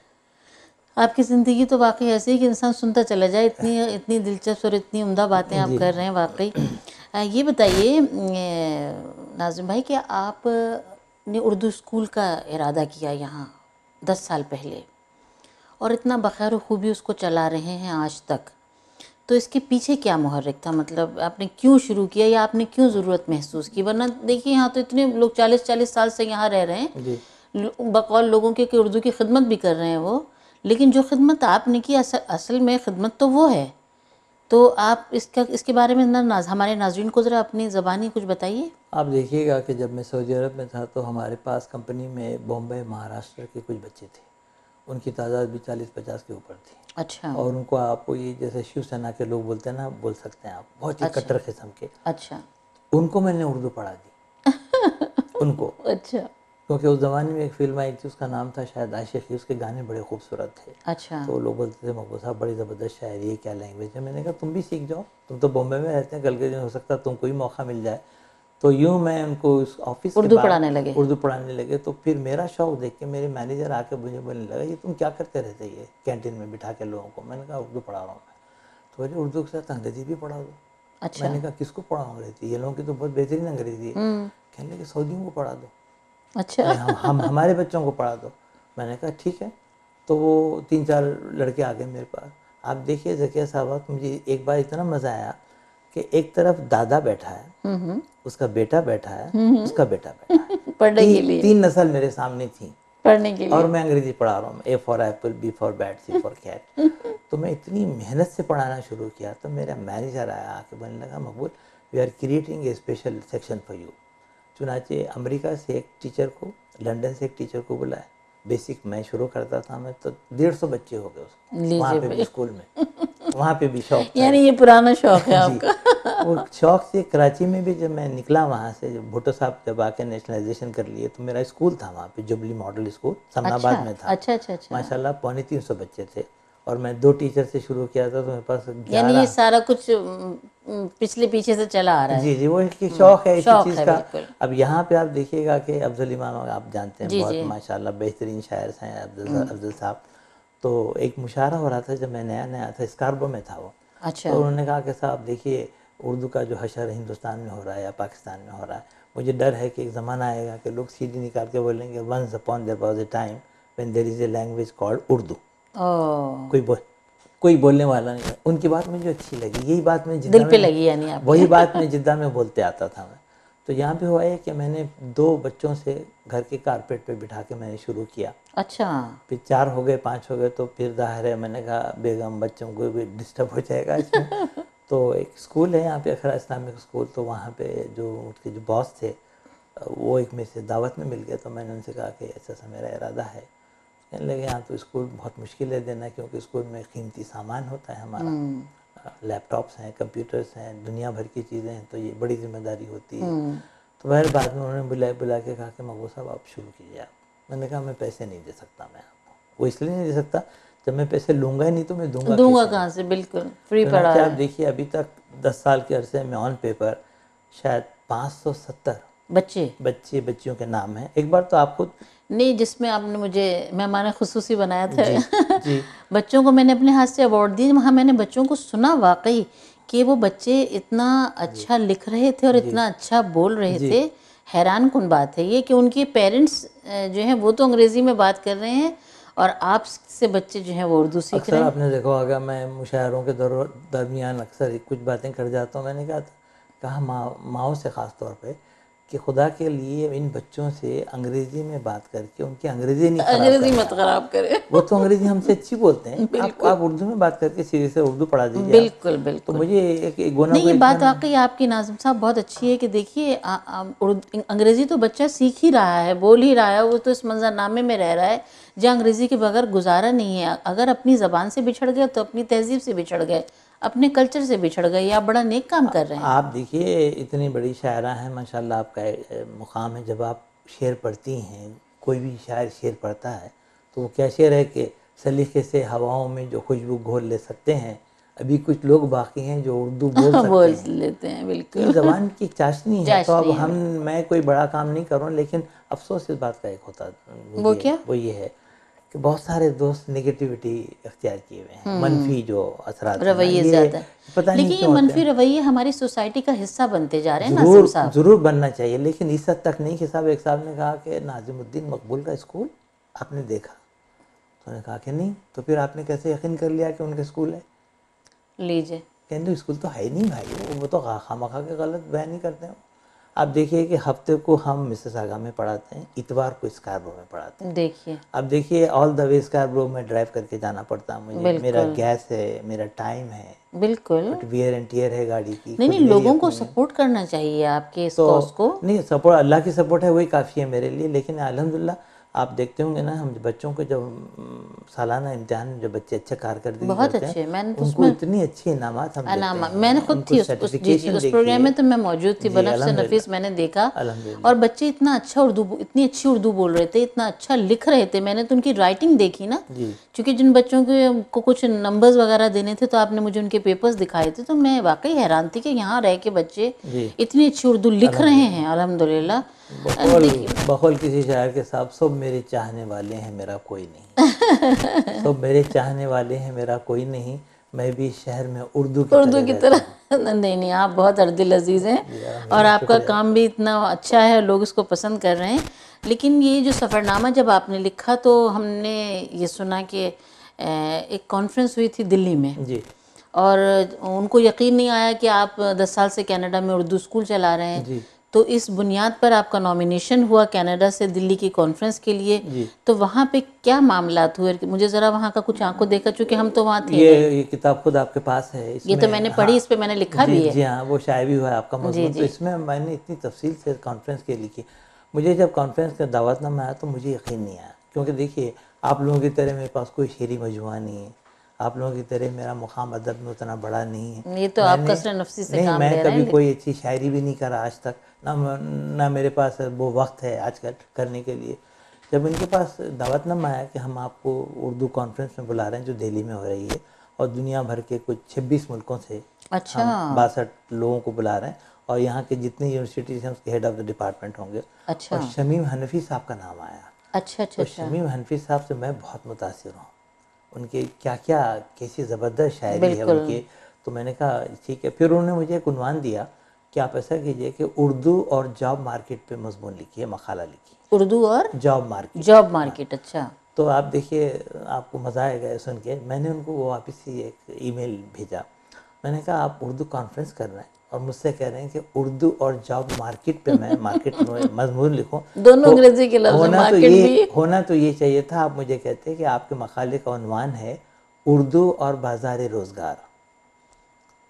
آپ کی زندگی تو واقعی ایسی ہے کہ انسان سنتا چلا جائے, اتنی دلچسپ اور اتنی عمدہ باتیں آپ کر رہے ہیں واقعی. یہ بتائیے ناظم بھائی کہ آپ نے اردو اسکول کا ارادہ کیا یہاں 10 سال پہلے, اور اتنا بخیر و خوبی اس کو چلا رہے ہیں آج تک, تو اس کے پیچھے کیا محرک تھا؟ مطلب آپ نے کیوں شروع کیا, یا آپ نے کیوں ضرورت محسوس کی؟ ورنہ دیکھیے یہاں تو اتنے لوگ 40 سال سے یہاں رہ رہے ہیں, بقول لوگوں کے کہ اردو کی خدمت بھی کر رہے ہیں وہ, لیکن جو خدمت آپ نے کی اصل میں خدمت تو وہ ہے. تو آپ اس کے بارے میں ہمارے ناظرین کو ذرا اپنی زبانی کچھ بتائیے. آپ دیکھیے گا کہ جب میں سعودی عرب میں تھا تو ہمارے پاس کمپنی میں بامبے مہاراشٹر کے کچھ بچے تھے, ان کی تعداد بھی 40-50 کے اوپر تھی. اچھا. اور ان کو آپ کو یہ جیسے شیو سینا کے لوگ بولتے ہیں نا, بول سکتے ہیں آپ, بہت ہی کٹر قسم کے. اچھا. ان کو میں نے اردو پڑھا دی, ان کو. اچھا. کیونکہ اس زمانے میں ایک فلم آئی تھی, اس کا نام تھا شاید عاشقی, اس کے گانے بڑے خوبصورت تھے. اچھا. تو لوگ بولتے تھے مقبول صاحب بڑی زبردست شاعری ہے, کیا لینگویج ہے. میں نے کہا تم بھی سیکھ جاؤ, تم تو بامبے میں رہتے ہیں, کل کے دن ہو سکتا ہے تم کو ہی موقع مل جائے. تو یوں میں ان کو اس آفس کے اردو بعد اردو پڑھانے لگے. تو پھر میرا شوق دیکھ کے میرے مینیجر آ کے مجھے بولنے لگا یہ تم کیا کرتے رہتے یہ کینٹین میں بٹھا کے لوگوں کو. میں نے کہا اردو پڑھا رہا ہوں میں. تو بولے اردو کے ساتھ انگریزی بھی پڑھا دو. میں نے کہا کس کو پڑھاؤں انگریزی, یہ لوگوں کی تو بہت بہترین انگریزی ہے. کہنے لگے سعودیوں کو پڑھا دو. اچھا. ہمارے بچوں کو پڑھا دو. میں نے کہا ٹھیک ہے. تو وہ 3-4 لڑکے آ گئے میرے پاس. آپ دیکھیے ذکیہ صاحبہ, مجھے ایک بار اتنا مزہ آیا کہ ایک طرف دادا بیٹھا ہے, اس کا بیٹا بیٹھا ہے, اس کا بیٹا بیٹھا ہے, پڑھنے کے لیے 3 نسل میرے سامنے تھیں, پڑھنے کے لیے, اور میں انگریزی پڑھا رہا ہوں. A for apple, B for bat, C for cat. تو میں اتنی محنت سے پڑھانا شروع کیا. تو میرا مینیجر آیا آ کے بولنے لگا Maqbool we are creating a special section for you. چنانچہ امریکہ سے ایک ٹیچر کو, لنڈن سے ایک ٹیچر کو بلایا. بیسک میں شروع کرتا تھا, میں تو 150 بچے ہو گئے اس وہاں پہ بھی اسکول میں, وہاں پہ بھی شوق تھا. یعنی یہ پرانا شوق ہے آپ کا. وہ شوق سے کراچی میں بھی جب میں نکلا وہاں سے, جب بھٹو صاحب جب آ کے نیشنلائزیشن کر لیے, تو میرا اسکول تھا وہاں پہ, جبلی ماڈل اسکول سمن آباد میں تھا. اچھا. ماشاء اللہ 350 بچے تھے, اور میں 2 ٹیچر سے شروع کیا تھا. تو میرے پاس 11. یعنی یہ سارا کچھ پچھلے پیچھے سے چلا آ رہا ہے. جی وہ ایک شوق ہے اسی چیز کا. بالکل. اب یہاں پہ آپ دیکھیے گا کہ افضل امام آپ جانتے ہیں, بہت ماشاء اللہ بہترین شاعر ہیں افضل صاحب. تو ایک مشاعرہ ہو رہا تھا جب میں نیا تھا, اسکاربو میں تھا وہ. تو انہوں نے کہا کہ صاحب دیکھیے اردو کا جو حشر ہندوستان میں ہو رہا ہے یا پاکستان میں ہو رہا ہے, مجھے ڈر ہے کہ ایک زمانہ آئے گا کہ لوگ سیدھی نکال کے بولیں گے once upon there was a time when there is a language called Urdu. کوئی بولنے والا نہیں. ان کی بات مجھے اچھی لگی, یہی بات میں دل پہ لگی, یعنی آپ وہی بات میں جدہ میں بولتے آتا تھا میں. تو تو یہاں پہ ہوا ہے کہ میں نے 2 بچوں سے گھر کے کارپیٹ پہ بٹھا کے میں نے شروع کیا. اچھا. پھر 4 ہو گئے 5 ہو گئے تو پھر ظاہر ہے میں نے کہا بیگم بچوں کو بھی ڈسٹرب ہو جائے گا اس میں. تو ایک اسکول ہے یہاں پہ اخرا اسلامک اسکول, تو وہاں پہ جو اس کے جو باس تھے وہ ایک میں سے دعوت میں مل گیا, تو میں نے ان سے کہا کہ ایسا ایسا میرا ارادہ ہے. کہنے لگے ہاں تو اسکول بہت مشکل ہے دینا, کیونکہ اسکول میں قیمتی سامان ہوتا ہے ہمارا, لیپ ٹاپس ہیں, کمپیوٹرس ہیں, دنیا بھر کی چیزیں ہیں, تو یہ بڑی ذمہ داری ہوتی ہے. تو بہر بعد میں انہوں نے بلا کے کہا کہ مغو صاحب آپ شروع کیجیے آپ. میں نے کہا میں پیسے نہیں دے سکتا میں آپ کو. وہ اس لیے نہیں دے سکتا, جب میں پیسے لوں گا ہی نہیں تو میں دوں گا کہاں سے, بالکل فری پڑھا چنانچہ ہے. آپ دیکھیے ابھی تک 10 سال کے عرصے میں آن پیپر شاید 570 بچیوں کے نام ہیں. ایک بار تو آپ خود نہیں, جس میں آپ نے مجھے مہمان خصوصی بنایا تھا, جی جی بچوں کو میں نے اپنے ہاتھ سے ایوارڈ دیے, وہاں میں نے بچوں کو سنا واقعی کہ وہ بچے اتنا اچھا لکھ رہے تھے اور اتنا اچھا بول رہے جی تھے. حیران کن بات ہے یہ کہ ان کے پیرنٹس جو ہیں وہ تو انگریزی میں بات کر رہے ہیں اور آپ سے بچے جو ہیں وہ اردو سیکھ رہے اکثر ہیں. آپ نے دیکھا ہوگا میں مشاعروں کے درمیان اکثر کچھ باتیں کر جاتا ہوں. میں نے کہا ماؤں سے خاص طور پہ کہ خدا کے لیے ان بچوں سے انگریزی میں بات کر کے ان کی انگریزی نہیں خراب انگریزی کرنا. مت خراب کرے. وہ تو انگریزی ہم سے اچھی بولتے ہیں, آپ بالکل اردو میں بات کر کے سیدھے سے اردو پڑھا دیجیے آپ. بالکل تو بالکل. مجھے ایک گونا نہیں, کو یہ بات اطمینان. واقعی آپ کی ناظم صاحب بہت اچھی ہے کہ دیکھیے انگریزی تو بچہ سیکھ ہی رہا ہے, بول ہی رہا ہے, وہ تو اس منظر نامے میں رہ رہا ہے جہاں انگریزی کے بغیر گزارا نہیں ہے. اگر اپنی زبان سے بچھڑ گئے تو اپنی تہذیب سے بچھڑ گئے, اپنے کلچر سے بچھڑ گئے, یا بڑا نیک کام کر رہے ہیں. آپ دیکھیے اتنی بڑی شاعرہ ہیں ماشاءاللہ, آپ کا مقام ہے. جب آپ شعر پڑھتی ہیں, کوئی بھی شاعر شعر پڑھتا ہے تو وہ کیا شعر ہے کہ سلیقے سے ہواؤں میں جو خوشبو گھول لے سکتے ہیں, ابھی کچھ لوگ باقی ہیں جو اردو بول سکتے بول ہیں. لیتے ہیں, تو یہ بالکل زبان کی چاشنی ہے. تو اب چاشنی ہے. میں کوئی بڑا کام نہیں کروں, لیکن افسوس اس بات کا ایک ہوتا وہ مجھے, کیا؟ وہ یہ ہے کہ بہت سارے دوست نگیٹیوٹی اختیار کیے ہوئے ہیں, منفی جو اثرات ہیں نا, رویے یہ زیادہ. پتہ نہیں لیکن یہ کیوں ہوتے ہیں. منفی رویے ہماری سوسائٹی کا حصہ بنتے جا رہے ہیں ناظم ضرور صاحب. ضرور بننا چاہیے, لیکن اس حد تک نہیں کہ ایک صاحب نے کہا کہ ناظم الدین مقبول کا اسکول آپ نے دیکھا, تو نے کہا کہ نہیں. تو پھر آپ نے کیسے یقین کر لیا کہ ان کے اسکول ہے؟ لیجئے, کہنے اسکول تو ہے ہی نہیں بھائی, وہ تو خواہ کے غلط بیان ہی کرتے ہیں. آپ دیکھیے کہ ہفتے کو ہم مسز آگا میں پڑھاتے ہیں, اتوار کو اسکاربرو میں پڑھاتے ہیں. دیکھیے اب دیکھیے آل دا وے اسکاربرو میں ڈرائیو کر کے جانا پڑتا ہے مجھے, میرا بالکل گیس ہے, میرا ٹائم ہے, بالکل. کچھ ویئر اینڈ ٹیئر ہے گاڑی کی, نہیں خود نہیں, میری لوگوں کو اپنی ہے. سپورٹ کرنا چاہیے آپ کے اس تو کاز کو. نہیں, سپورٹ اللہ کی سپورٹ ہے, وہی کافی ہے میرے لیے. لیکن الحمدللہ آپ دیکھتے ہوں گے نا, ہم بچوں کو جب سالانہ امتحان میں جب بچے اچھا کارکردگی بہت کرتے ہیں, اچھے, میں نے تو ان اس کو میں اتنی اچھی انعامات ہم دیتے میں نے ہیں, خود ان کو تھی سرٹیفکیشن اس پروگرام دیکھیے. میں تو میں موجود تھی, جی بنفس الحمدللہ نفیس میں نے دیکھا, الحمدللہ. اور بچے اتنا اچھا اتنی اچھی اردو بول رہے تھے, اتنا اچھا لکھ رہے تھے. میں نے تو ان کی رائٹنگ دیکھی نا, جی چونکہ جن بچوں کو کچھ نمبرز وغیرہ دینے تھے تو آپ نے مجھے ان کے پیپرز دکھائے تھے, تو میں واقعی حیران تھی کہ یہاں رہ کے بچے جی اتنی اچھی اردو لکھ رہے الحمدللہ. ہیں. الحمدللہ. بقول کسی شاعر کے صاحب, سب میرے چاہنے والے ہیں میرا کوئی نہیں. سب میرے چاہنے والے ہیں میرا کوئی نہیں, میں بھی شہر میں اردو کی طرح کی رہتا ہوں. طرح نہیں نہیں, آپ بہت دل عزیز ہیں, جی اور الحمدللہ, آپ کا شکریہ. کام بھی اتنا اچھا ہے, لوگ اس کو پسند کر رہے ہیں. لیکن یہ جو سفر نامہ جب آپ نے لکھا تو ہم نے یہ سنا کہ ایک کانفرنس ہوئی تھی دلی میں, جی اور ان کو یقین نہیں آیا کہ آپ 10 سال سے کینیڈا میں اردو اسکول چلا رہے ہیں. جی تو اس بنیاد پر آپ کا نامینیشن ہوا کینیڈا سے دلی کی کانفرنس کے لیے. جی تو وہاں پہ کیا معاملات ہوئے, مجھے ذرا وہاں کا کچھ آنکھوں دیکھا, چونکہ ہم تو وہاں تھے نہیں. یہ کتاب خود آپ کے پاس ہے, اس یہ تو میں نے ہاں پڑھی, اس پہ میں نے لکھا جی بھی ہے. جی ہاں, وہ شائع بھی ہوا ہے آپ کا جی مضمون. تو جی اس میں نے اتنی تفصیل سے کانفرنس کے لکھی. مجھے جب کانفرنس کا دعوت نامہ آیا تو مجھے یقین نہیں آیا, کیونکہ دیکھیے آپ لوگوں کی طرح میرے پاس کوئی شعری مجموعہ نہیں ہے, آپ لوگوں کی طرح میرا مقام ادب میں اتنا بڑا نہیں ہے. یہ تو آپ کثرت نفسی سے کام میں لے رہے کبھی ہیں. کوئی اچھی شاعری بھی نہیں کرا آج تک, نہ میرے پاس وہ وقت ہے آج کل کرنے کے لیے. جب ان کے پاس دعوت نامہ آیا کہ ہم آپ کو اردو کانفرنس میں بلا رہے ہیں جو دہلی میں ہو رہی ہے, اور دنیا بھر کے کچھ 26 ملکوں سے اچھا ہم 62 لوگوں کو بلا رہے ہیں, اور یہاں کے جتنے یونیورسٹیز ہیں اس کے ہیڈ آف دا ڈپارٹمنٹ ہوں گے. اور اچھا شمیم حنفی صاحب کا نام آیا. اچھا اچھا تو اچھا شمیم حنفی صاحب سے میں بہت متاثر ہوں, ان کے کیا کیسی زبردست شاعری ہے ان بالکل. کی. تو میں نے کہا ٹھیک ہے. پھر انہوں نے مجھے ایک عنوان دیا کہ آپ ایسا کیجئے کہ اردو اور جاب مارکیٹ پہ مضمون لکھیے, مقالہ لکھیے. اردو اور جاب مارکیٹ. جاب ہاں, مارکیٹ. اچھا. تو آپ دیکھیے آپ کو مزہ آئے گا سن کے. میں نے ان کو وہ واپس ہی ایک ای میل بھیجا, میں نے کہا آپ اردو کانفرنس کر رہے ہیں اور مجھ سے کہہ رہے ہیں کہ اردو اور جاب مارکیٹ پہ میں مارکیٹ مضمون لکھوں. دونوں انگریزی کے لفظ مارکیٹ بھی. ہونا تو یہ چاہیے تھا. آپ مجھے کہتے کہ آپ کے مقالے کا عنوان ہے اردو اور بازار روزگار.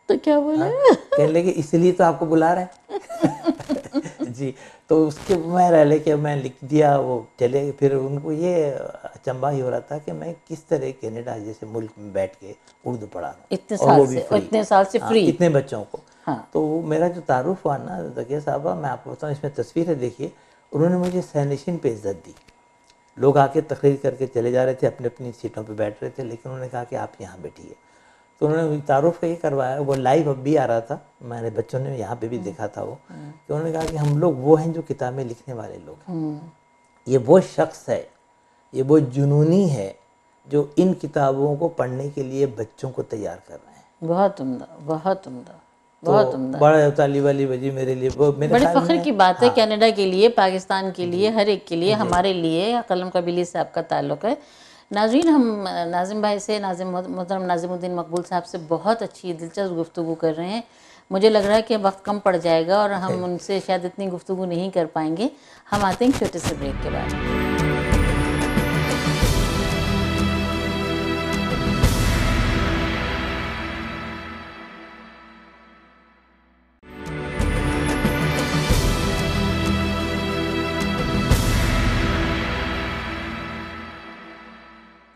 تو کیا بولے؟ کہنے لگے اس لیے تو آپ کو بلا رہے ہیں. جی تو اس کے میں رہ لے کے میں لکھ دیا, وہ چلے. پھر ان کو یہ اچنبھا ہی ہو رہا تھا کہ میں کس طرح کینیڈا جیسے ملک میں بیٹھ کے اردو پڑھا رہا ہوں, اتنے اور سال وہ بھی سے, فری, اتنے سال سے فری اتنے بچوں کو. ہاں. تو میرا جو تعارف ہوا نا ذکیہ صاحبہ, میں آپ کو بتاؤں, اس میں تصویریں دیکھیے. انہوں نے مجھے سینیشن پہ عزت دی. لوگ آ کے تقریر کر کے چلے جا رہے تھے, اپنی اپنی سیٹوں پہ بیٹھ رہے تھے, لیکن انہوں نے کہا کہ آپ یہاں بیٹھیے. تو انہوں نے تعارف کا یہ کروایا, وہ لائیو اب بھی آ رہا تھا, میرے بچوں نے یہاں پہ بھی دیکھا تھا وہ, کہ انہوں نے کہا کہ ہم لوگ وہ ہیں جو کتابیں لکھنے والے لوگ ہیں. یہ وہ شخص ہے, یہ وہ جنونی ہے جو ان کتابوں کو پڑھنے کے لیے بچوں کو تیار کر رہے ہیں. بہت عمدہ, بہت عمدہ, تو بہت عمدہ. بڑا طالب والی وجہ میرے لیے, وہ میرے بڑے خیال فخر میں. کی بات ہے کینیڈا کے لیے, پاکستان کے لیے, ہر ایک کے لیے, جی. ہمارے لیے قلم قبیلی سے آپ کا تعلق ہے. ناظرین, ہم ناظم بھائی سے, محترم ناظم الدین مقبول صاحب سے بہت اچھی دلچسپ گفتگو کر رہے ہیں. مجھے لگ رہا ہے کہ وقت کم پڑ جائے گا اور ہم ان سے شاید اتنی گفتگو نہیں کر پائیں گے. ہم آتے ہیں چھوٹے سے بریک کے بعد.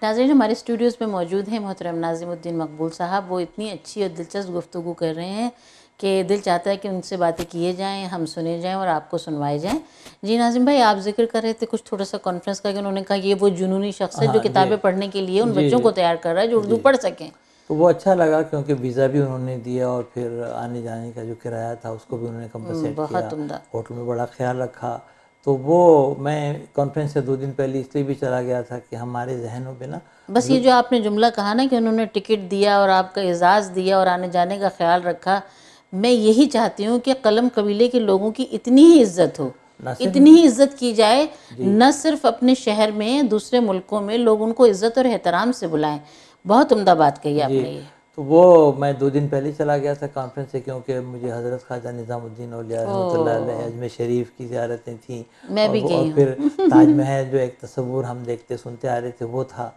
ناظرین, ہمارے اسٹوڈیوز میں موجود ہیں محترم ناظم الدین مقبول صاحب. وہ اتنی اچھی اور دلچسپ گفتگو کر رہے ہیں کہ دل چاہتا ہے کہ ان سے باتیں کیے جائیں, ہم سنے جائیں اور آپ کو سنوائے جائیں. جی ناظم بھائی, آپ ذکر کر رہے تھے کچھ تھوڑا سا کانفرنس کا, کہ انہوں نے کہا یہ وہ جنونی شخص ہے جو کتابیں پڑھنے کے لیے ان بچوں کو تیار کر رہا ہے جو اردو پڑھ سکیں. تو وہ اچھا لگا, کیونکہ ویزا بھی انہوں نے دیا, اور پھر آنے جانے کا جو کرایہ تھا اس کو بھی انہوں نے کمپنسیٹ کیا, بہت عمدہ. ہوٹل میں بڑا خیال رکھا. تو وہ میں کانفرنس سے 2 دن پہلے اس لیے بھی چلا گیا تھا کہ ہمارے ذہنوں پہ نا, بس یہ جو آپ نے جملہ کہا نا کہ انہوں نے ٹکٹ دیا اور آپ کا اعزاز دیا اور آنے جانے کا خیال رکھا, میں یہی چاہتی ہوں کہ قلم قبیلے کے لوگوں کی اتنی ہی عزت ہو, اتنی ہی عزت کی جائے, نہ صرف اپنے شہر میں, دوسرے ملکوں میں لوگ ان کو عزت اور احترام سے بلائیں. بہت عمدہ بات کہی آپ نے. یہ تو وہ میں 2 دن پہلے چلا گیا تھا کانفرنس سے, کیونکہ مجھے حضرت خواجہ نظام الدین اولیاء رحمۃ اللہ علیہ اجمیر شریف کی زیارتیں تھیں, میں بھی اور گئی پھر ہوں. تاج محل جو ایک تصور ہم دیکھتے سنتے آ رہے تھے وہ تھا.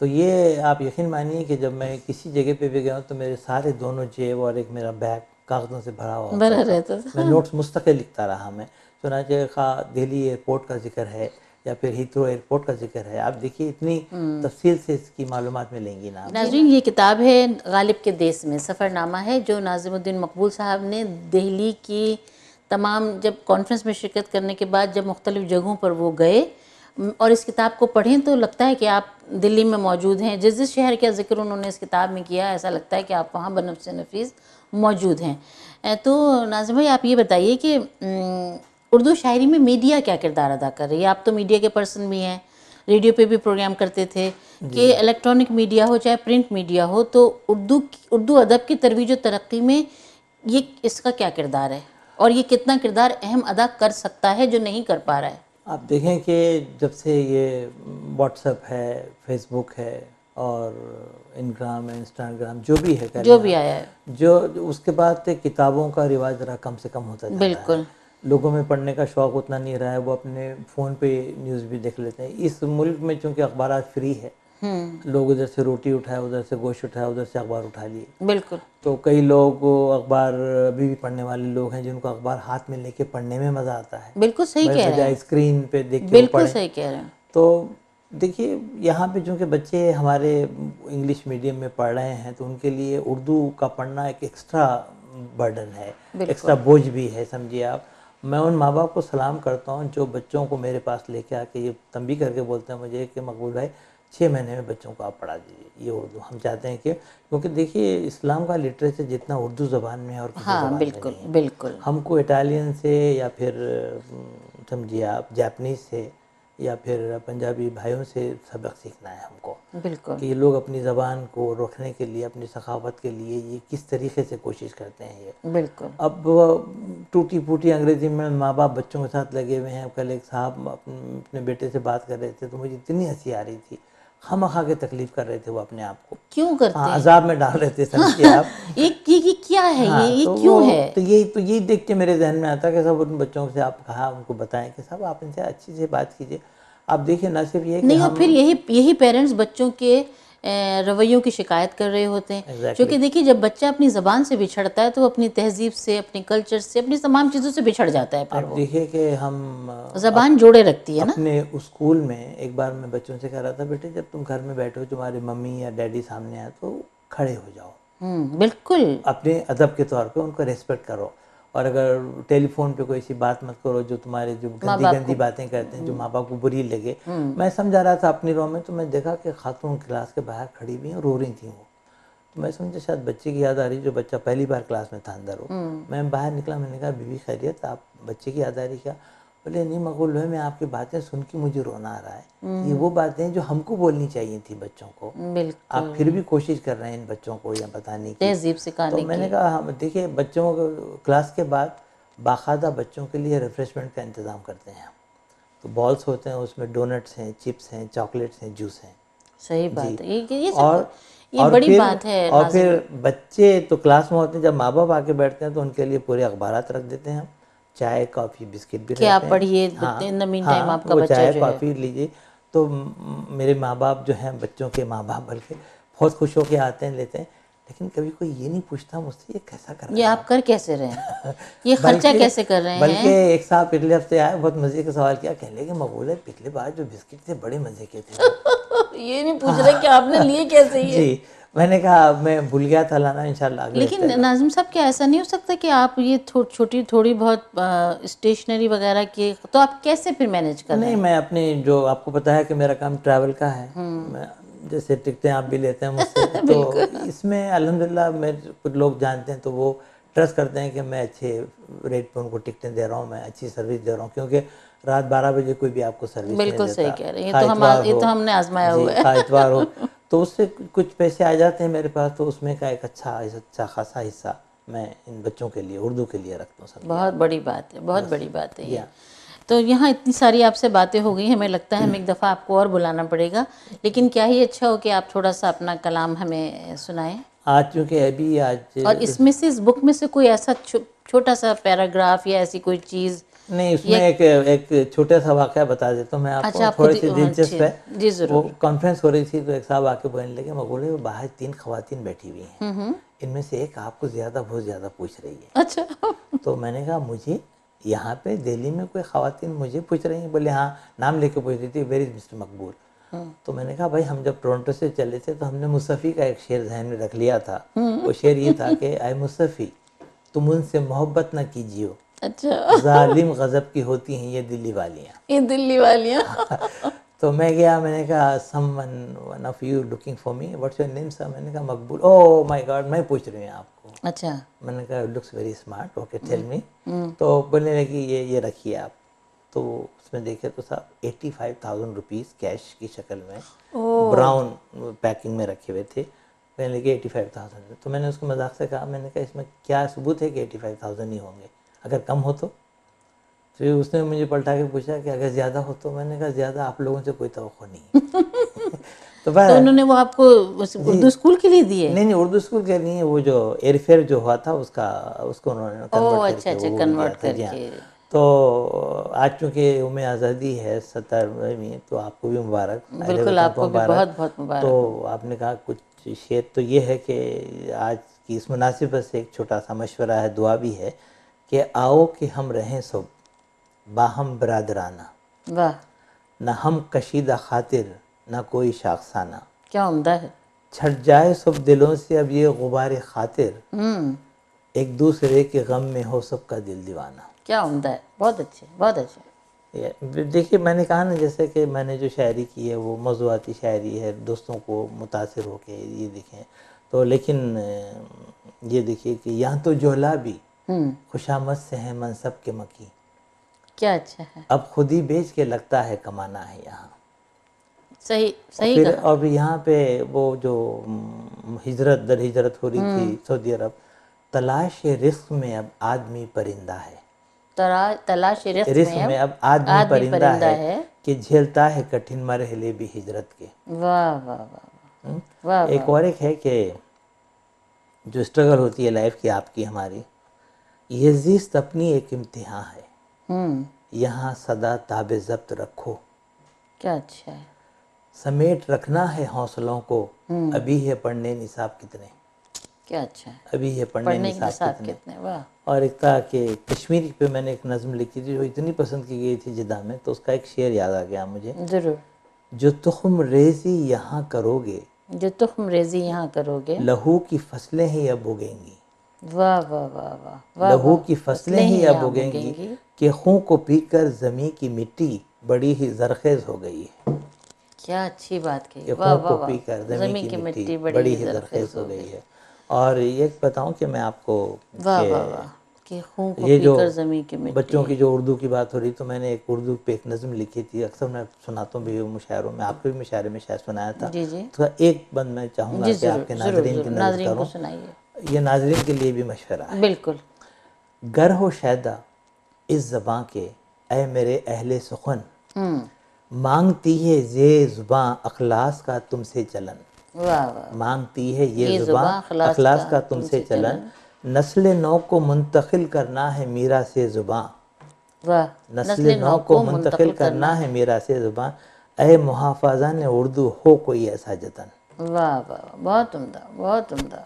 تو یہ آپ یقین مانیے کہ جب میں کسی جگہ پہ بھی گیا ہوں تو میرے سارے دونوں جیب اور ایک میرا بیگ کاغذوں سے بھرا ہوا ہوتا تھا. میں نوٹس مستقل لکھتا رہا. میں چنانچہ خواہ دہلی ایئرپورٹ کا ذکر ہے یا پھر ہیتھرو ایئرپورٹ کا ذکر ہے, آپ دیکھیے اتنی تفصیل سے اس کی معلومات ملیں گی نا. ناظرین, یہ کتاب ہے غالب کے دیس میں, سفر نامہ ہے جو ناظم الدین مقبول صاحب نے دہلی کی تمام, جب کانفرنس میں شرکت کرنے کے بعد جب مختلف جگہوں پر وہ گئے اور اس کتاب کو پڑھیں تو لگتا ہے کہ آپ دلی میں موجود ہیں. جس جس شہر کا ذکر انہوں نے اس کتاب میں کیا, ایسا لگتا ہے کہ آپ وہاں بنفس نفیس موجود ہیں. تو ناظم بھائی, آپ یہ بتائیے کہ اردو شاعری میں میڈیا کیا کردار ادا کر رہی ہے؟ آپ تو میڈیا کے پرسن بھی ہیں, ریڈیو پہ بھی پروگرام کرتے تھے, کہ الیکٹرانک میڈیا ہو چاہے پرنٹ میڈیا ہو, تو اردو ادب کی ترویج و ترقی میں یہ اس کا کیا کردار ہے, اور یہ کتنا کردار اہم ادا کر سکتا ہے جو نہیں کر پا رہا ہے؟ آپ دیکھیں کہ جب سے یہ واٹس ایپ ہے, فیس بک ہے, اور انگرام ہے, انسٹاگرام, جو بھی ہے کہہ لیں جو بھی آپ, آیا ہے, جو اس کے بعد کتابوں کا رواج ذرا کم سے کم ہوتا جا رہا ہے. بالکل. لوگوں میں پڑھنے کا شوق اتنا نہیں رہا ہے, وہ اپنے فون پہ نیوز بھی دیکھ لیتے ہیں. اس ملک میں چونکہ اخبارات فری ہے, لوگ ادھر سے روٹی اٹھائے, ادھر سے گوشت اٹھایا, ادھر سے اخبار اٹھا لیے. بالکل. تو کئی لوگ اخبار ابھی بھی پڑھنے والے لوگ ہیں جن کو اخبار ہاتھ میں لے کے پڑھنے میں مزہ آتا ہے, بالکل صحیح کہہ رہے بجائے ہیں, اسکرین پہ دیکھ کے وہ بالکل پڑھیں. صحیح کہہ رہے ہیں. تو دیکھیے یہاں پہ چونکہ بچے ہمارے انگلش میڈیم میں پڑھ رہے ہیں, تو ان کے لیے اردو کا پڑھنا ایک ایکسٹرا برڈن ہے, ایکسٹرا بوجھ بھی ہے, سمجھیے آپ. میں ان ماں باپ کو سلام کرتا ہوں جو بچوں کو میرے پاس لے کے آ کے یہ تنبیہ کر کے بولتے ہیں مجھے کہ مقبول بھائی 6 مہینے میں بچوں کو آپ پڑھا دیجیے یہ اردو. ہم چاہتے ہیں کہ, کیونکہ دیکھیے اسلام کا لٹریچر جتنا اردو زبان میں ہے اور کسی زبان میں نہیں ہے. بالکل. ہم کو اٹالین سے یا پھر سمجھیے آپ جاپنیز سے یا پھر پنجابی بھائیوں سے سبق سیکھنا ہے ہم کو, بالکل. کہ یہ لوگ اپنی زبان کو رکھنے کے لیے, اپنی ثقافت کے لیے یہ کس طریقے سے کوشش کرتے ہیں. یہ بالکل. اب ٹوٹی پھوٹی انگریزی میں ماں باپ بچوں کے ساتھ لگے ہوئے ہیں. کل ایک صاحب اپنے بیٹے سے بات کر رہے تھے تو مجھے اتنی ہنسی آ رہی تھی. خواہ کے تکلیف کر رہے تھے وہ اپنے آپ کو، کیوں کرتے ہیں؟ عذاب میں ڈال رہے تھے سمجھیے آپ۔ یہ کیا ہے؟ یہ کیوں ہے؟ تو یہی دیکھ کے میرے ذہن میں آتا کہ صاحب ان بچوں سے آپ کہا، ان کو بتائیں کہ صاحب آپ ان سے اچھی سے بات کیجیے۔ آپ دیکھیں نہ صرف یہ کہ نہیں، اور پھر یہی پیرنٹس بچوں کے رویوں کی شکایت کر رہے ہوتے ہیں، کیونکہ دیکھیے جب بچہ اپنی زبان سے بچھڑتا ہے تو وہ اپنی تہذیب سے، اپنی کلچر سے، اپنی تمام چیزوں سے بچھڑ جاتا ہے۔ پھر آپ وہ دیکھیں کہ ہم زبان جوڑے رکھتی ہے نا۔ اپنے اسکول میں ایک بار میں بچوں سے کہہ رہا تھا، بیٹے جب تم گھر میں بیٹھو تمہاری ممی یا ڈیڈی سامنے آئے تو کھڑے ہو جاؤ، بالکل اپنے ادب کے طور پہ ان کو ریسپیکٹ کرو، اور اگر ٹیلی فون پہ کوئی ایسی بات مت کرو جو تمہارے جو گندی باتیں کرتے ہیں جو ماں باپ کو بری لگے۔ میں سمجھا رہا تھا اپنی رو میں، تو میں دیکھا کہ خاتون کلاس کے باہر کھڑی ہوئی ہیں، رو رہی تھیں وہ، تو میں سمجھا شاید بچے کی یاد آ رہی، جو بچہ پہلی بار کلاس میں تھا اندر ہو۔ میں باہر نکلا، میں نے کہا بی بی خیریت، آپ بچے کی یاد آ رہی کیا؟ بولے نہیں مقبول بھائی، میں آپ کی باتیں سن کے مجھے رونا آ رہا ہے، یہ وہ باتیں جو ہم کو بولنی چاہیے تھی بچوں کو، آپ پھر بھی کوشش کر رہے ہیں ان بچوں کو یا بتانے کی، تہذیب سکھانے کی۔ تو میں نے کہا ہم دیکھیے بچوں کو کلاس کے بعد باقاعدہ بچوں کے لیے ریفریشمنٹ کا انتظام کرتے ہیں ہم، تو بالس ہوتے ہیں، اس میں ڈونٹس ہیں، چپس ہیں، چاکلیٹس ہیں، جوس ہیں۔ صحیح بات ہے، یہ اور سب یہ بڑی بات ہے اور ناظرین۔ پھر بچے تو کلاس میں ہوتے ہیں، جب ماں باپ آ کے بیٹھتے ہیں تو ان کے لیے پورے اخبارات رکھ دیتے ہیں ہم، چائے کافی بسکٹ بھی کہ رہتے آپ ہیں۔ پڑھیے، ہاں ان دا مین ٹائم ہاں، آپ کا وہ بچہ چائے جو ہے۔ کافی لیجیے۔ تو میرے ماں باپ جو ہیں، بچوں کے ماں باپ بلکہ بہت خوش ہو کے آتے ہیں، لیتے ہیں، لیکن کبھی کوئی یہ نہیں پوچھتا مجھ سے یہ کیسا کر رہے یہ ہیں آپ کر کیسے رہے ہیں؟ یہ خرچہ کیسے کر رہے بلکہ ہیں؟ ایک صاحب پچھلے ہفتے آئے، بہت مزے کا سوال کیا، کہنے لگے مقبول ہے پچھلے بار جو بسکٹ تھے بڑے مزے کے تھے وہ۔ یہ نہیں پوچھ رہے کہ آپ نے لیے کیسے یہ؟ جی میں نے کہا میں بھول گیا تھا لانا، انشاءاللہ اگلے ہفتے لیکن ناظم صاحب کیا ایسا نہیں ہو سکتا کہ آپ یہ چھوٹی تھوڑی بہت اسٹیشنری وغیرہ کی، تو آپ کیسے پھر مینیج کر رہے نہیں، ہیں؟ میں اپنی جو آپ کو پتا ہے کہ میرا کام ٹریول کا ہے، میں جیسے ٹکٹیں آپ بھی لیتے ہیں مجھ سے، تو اس میں الحمدللہ میرے کچھ لوگ جانتے ہیں تو وہ ٹرسٹ کرتے ہیں کہ میں اچھے ریٹ پہ ان کو ٹکٹیں دے رہا ہوں، میں اچھی سروس دے رہا ہوں، کیونکہ رات 12 بجے کوئی بھی آپ کو سروس نہیں بالکل صحیح دیتا، کہہ رہے ہیں، خواہ اتوار یہ ہو، تو ہم نے آزمایا جی ہوا ہے۔ خواہ اتوار ہو، تو اس سے کچھ پیسے آ جاتے ہیں میرے پاس، تو اس میں کا ایک اچھا خاصا حصہ میں ان بچوں کے لیے، اردو کے لیے رکھتا ہوں۔ سمجھے بہت آپ، بڑی بات ہے، بہت بڑی بات ہے جی یہ۔ ہاں۔ تو یہاں اتنی ساری آپ سے باتیں ہو گئی، ہمیں لگتا ہے ہمیں ایک دفعہ آپ کو اور بلانا پڑے گا، لیکن کیا ہی اچھا ہو کہ آپ تھوڑا سا اپنا کلام ہمیں سنائیں۔ آج چونکہ ابھی اور اس میں سے، اس بک میں سے کوئی ایسا چھوٹا سا پیراگراف یا ایسی کوئی چیز؟ نہیں، اس میں ایک چھوٹا سا واقعہ بتا دیتا ہوں میں آپ اچھا، کو، آپ تھوڑی خود سی دلچسپ ہے۔ جی وہ ضرور۔ کانفرنس ہو رہی تھی تو ایک صاحب آ کے بولنے لگے، مقبول وہ باہر 3 خواتین بیٹھی ہوئی ہیں، ان میں سے ایک آپ کو بہت زیادہ پوچھ رہی ہے۔ اچھا۔ تو میں نے کہا مجھے یہاں پہ دہلی میں کوئی خواتین مجھے پوچھ رہی ہیں؟ بولے ہاں، نام لے کے پوچھ رہی تھی، ویئر از مسٹر مقبول۔ تو میں نے کہا بھائی ہم جب ٹورنٹو سے چلے تھے تو ہم نے مصطفی کا ایک شعر ذہن میں رکھ لیا تھا، وہ شعر یہ تھا کہ اے مصطفی تم ان سے محبت نہ کیجیو، اچھا، ظالم غضب کی ہوتی ہیں یہ دلی والیاں۔ یہ دلی والیاں۔ تو میں گیا، میں نے کہا one of you looking for me, what's your name sir؟ میں نے کہا مقبول، oh my god میں پوچھ رہی ہوں آپ کو۔ اچھا۔ میں نے کہا looks very smart, okay tell me۔ تو بولنے لگی یہ رکھیے آپ، تو اس میں دیکھے تو صاحب 85,000 روپیز کیش کی شکل میں براؤن پیکنگ میں رکھے ہوئے تھے۔ کہنے لگے 85,000، تو میں نے اس کو مذاق سے کہا، میں نے کہا اس میں کیا ثبوت ہے کہ 85,000 ہی ہوں گے، اگر کم ہو تو؟ پھر اس نے مجھے پلٹا کے پوچھا کہ اگر زیادہ ہو تو؟ میں نے کہا زیادہ آپ لوگوں سے کوئی توقع نہیں ہے۔ تو انہوں نے وہ آپ کو اردو اسکول کے لیے دیے؟ نہیں اردو اسکول کے نہیں، وہ جو ایئر فیئر جو ہوا تھا اس کو انہوں نے کنورٹ کر اچھا کے اچھا، وہ بھی دیا کنورٹ تھا۔ کر جی ہاں۔ کے۔ تو آج چونکہ یوم آزادی ہے 17ویں، تو آپ کو بھی مبارک، اہل بالکل، وطن آپ کو کو بھی مبارک۔ بہت بہت مبارک۔ تو آپ نے کہا کچھ شعر، تو یہ ہے کہ آج کی اس مناسبت سے ایک چھوٹا سا مشورہ ہے، دعا بھی ہے کہ آؤ کہ ہم رہیں سب باہم برادرانہ، واہ، نہ ہم کشیدہ خاطر نہ کوئی شاخسانہ، کیا عمدہ ہے۔ چھٹ جائے سب دلوں سے اب یہ غبار خاطر، ایک دوسرے کے غم میں ہو سب کا دل دیوانہ۔ کیا عمدہ ہے، بہت اچھے، بہت اچھے۔ دیکھیے میں نے کہا نا، جیسے کہ میں نے جو شاعری کی ہے وہ موضوعاتی شاعری ہے، دوستوں کو متاثر ہو کے یہ دیکھیں تو، لیکن یہ دیکھیے کہ یہاں تو جولا بھی خوشامد سے ہیں منصب کے مکی، کیا اچھا ہے۔ اب خود ہی بیچ کے لگتا ہے کمانا ہے یہاں۔ صحیح پھر کہا۔ اب یہاں پہ وہ جو ہجرت در ہجرت ہو رہی تھی سعودی عرب، تلاش رزق میں اب آدمی پرندہ ہے، تلاش رزق رزق میں اب آدمی پرندہ ہے کہ جھیلتا ہے کٹھن مرحلے بھی ہجرت کے. واہ واہ واہ واہ. ایک اور ایک ہے کہ جو اسٹرگل ہوتی ہے لائف کی آپ کی ہماری، یہ زیست اپنی ایک امتحان ہے، یہاں صدا تاب ضبط رکھو. کیا اچھا ہے. سمیٹ رکھنا ہے حوصلوں کو، ابھی ہے پڑھنے نصاب کتنے. کیا اچھا ہے. ابھی ہے پڑھنے پڑھنے کے نصاب نصاب کتنے. کتنے. واہ. اور ایک تھا کہ کشمیری پہ میں نے ایک نظم لکھی تھی جو اتنی پسند کی گئی تھی جدہ میں، تو اس کا ایک شعر یاد آ گیا مجھے. ضرور. جو تخم ریزی یہاں کرو گے، جو تخم ریزی یہاں کرو گے، لہو کی فصلیں ہی اب اگیں گی. واہ واہ واہ واہ واہ. لہو کی فصلیں ہی اب یہاں اگیں گی کہ خوں کو پی کر زمیں کی مٹی بڑی ہی زرخیز ہو گئی ہے. کیا اچھی بات کہی. کہ واہ خوں واہ کو واہ. پی کر زمیں زمین کی مٹی بڑی ہی زرخیز ہو گئی ہے. اور یہ بتاؤں کہ میں آپ کو واہ کہ واہ واہ. کہ خون کو یہ پی جو کر زمین کی مٹی. بچوں کی جو اردو کی بات ہو رہی تو میں نے ایک اردو پہ ایک نظم لکھی تھی، اکثر میں سناتا ہوں بھی مشاعروں میں، آپ کے بھی مشاعرے میں شاید سنایا تھا. جی جی تو ایک بند میں چاہوں گا جی. کہ ضرور آپ کے ضرور ناظرین کی ضرور. نظر ناظرین کو کروں. سنائیے. یہ ناظرین کے لیے بھی مشورہ ہے. بالکل. گر ہو شیدا اس زباں کے، اے میرے اہل سخن، مانگتی ہے یہ زباں اخلاص کا تم سے چلن. واہ واہ. مانگتی ہے یہ زباں اخلاص کا تم سے چلن. نسل نو کو منتقل کرنا ہے میراث زباں. واہ. نسل نو کو منتقل کرنا ہے میراث زباں. اے محافظان اردو ہو کوئی ایسا جتن. واہ واہ. بہت عمدہ بہت عمدہ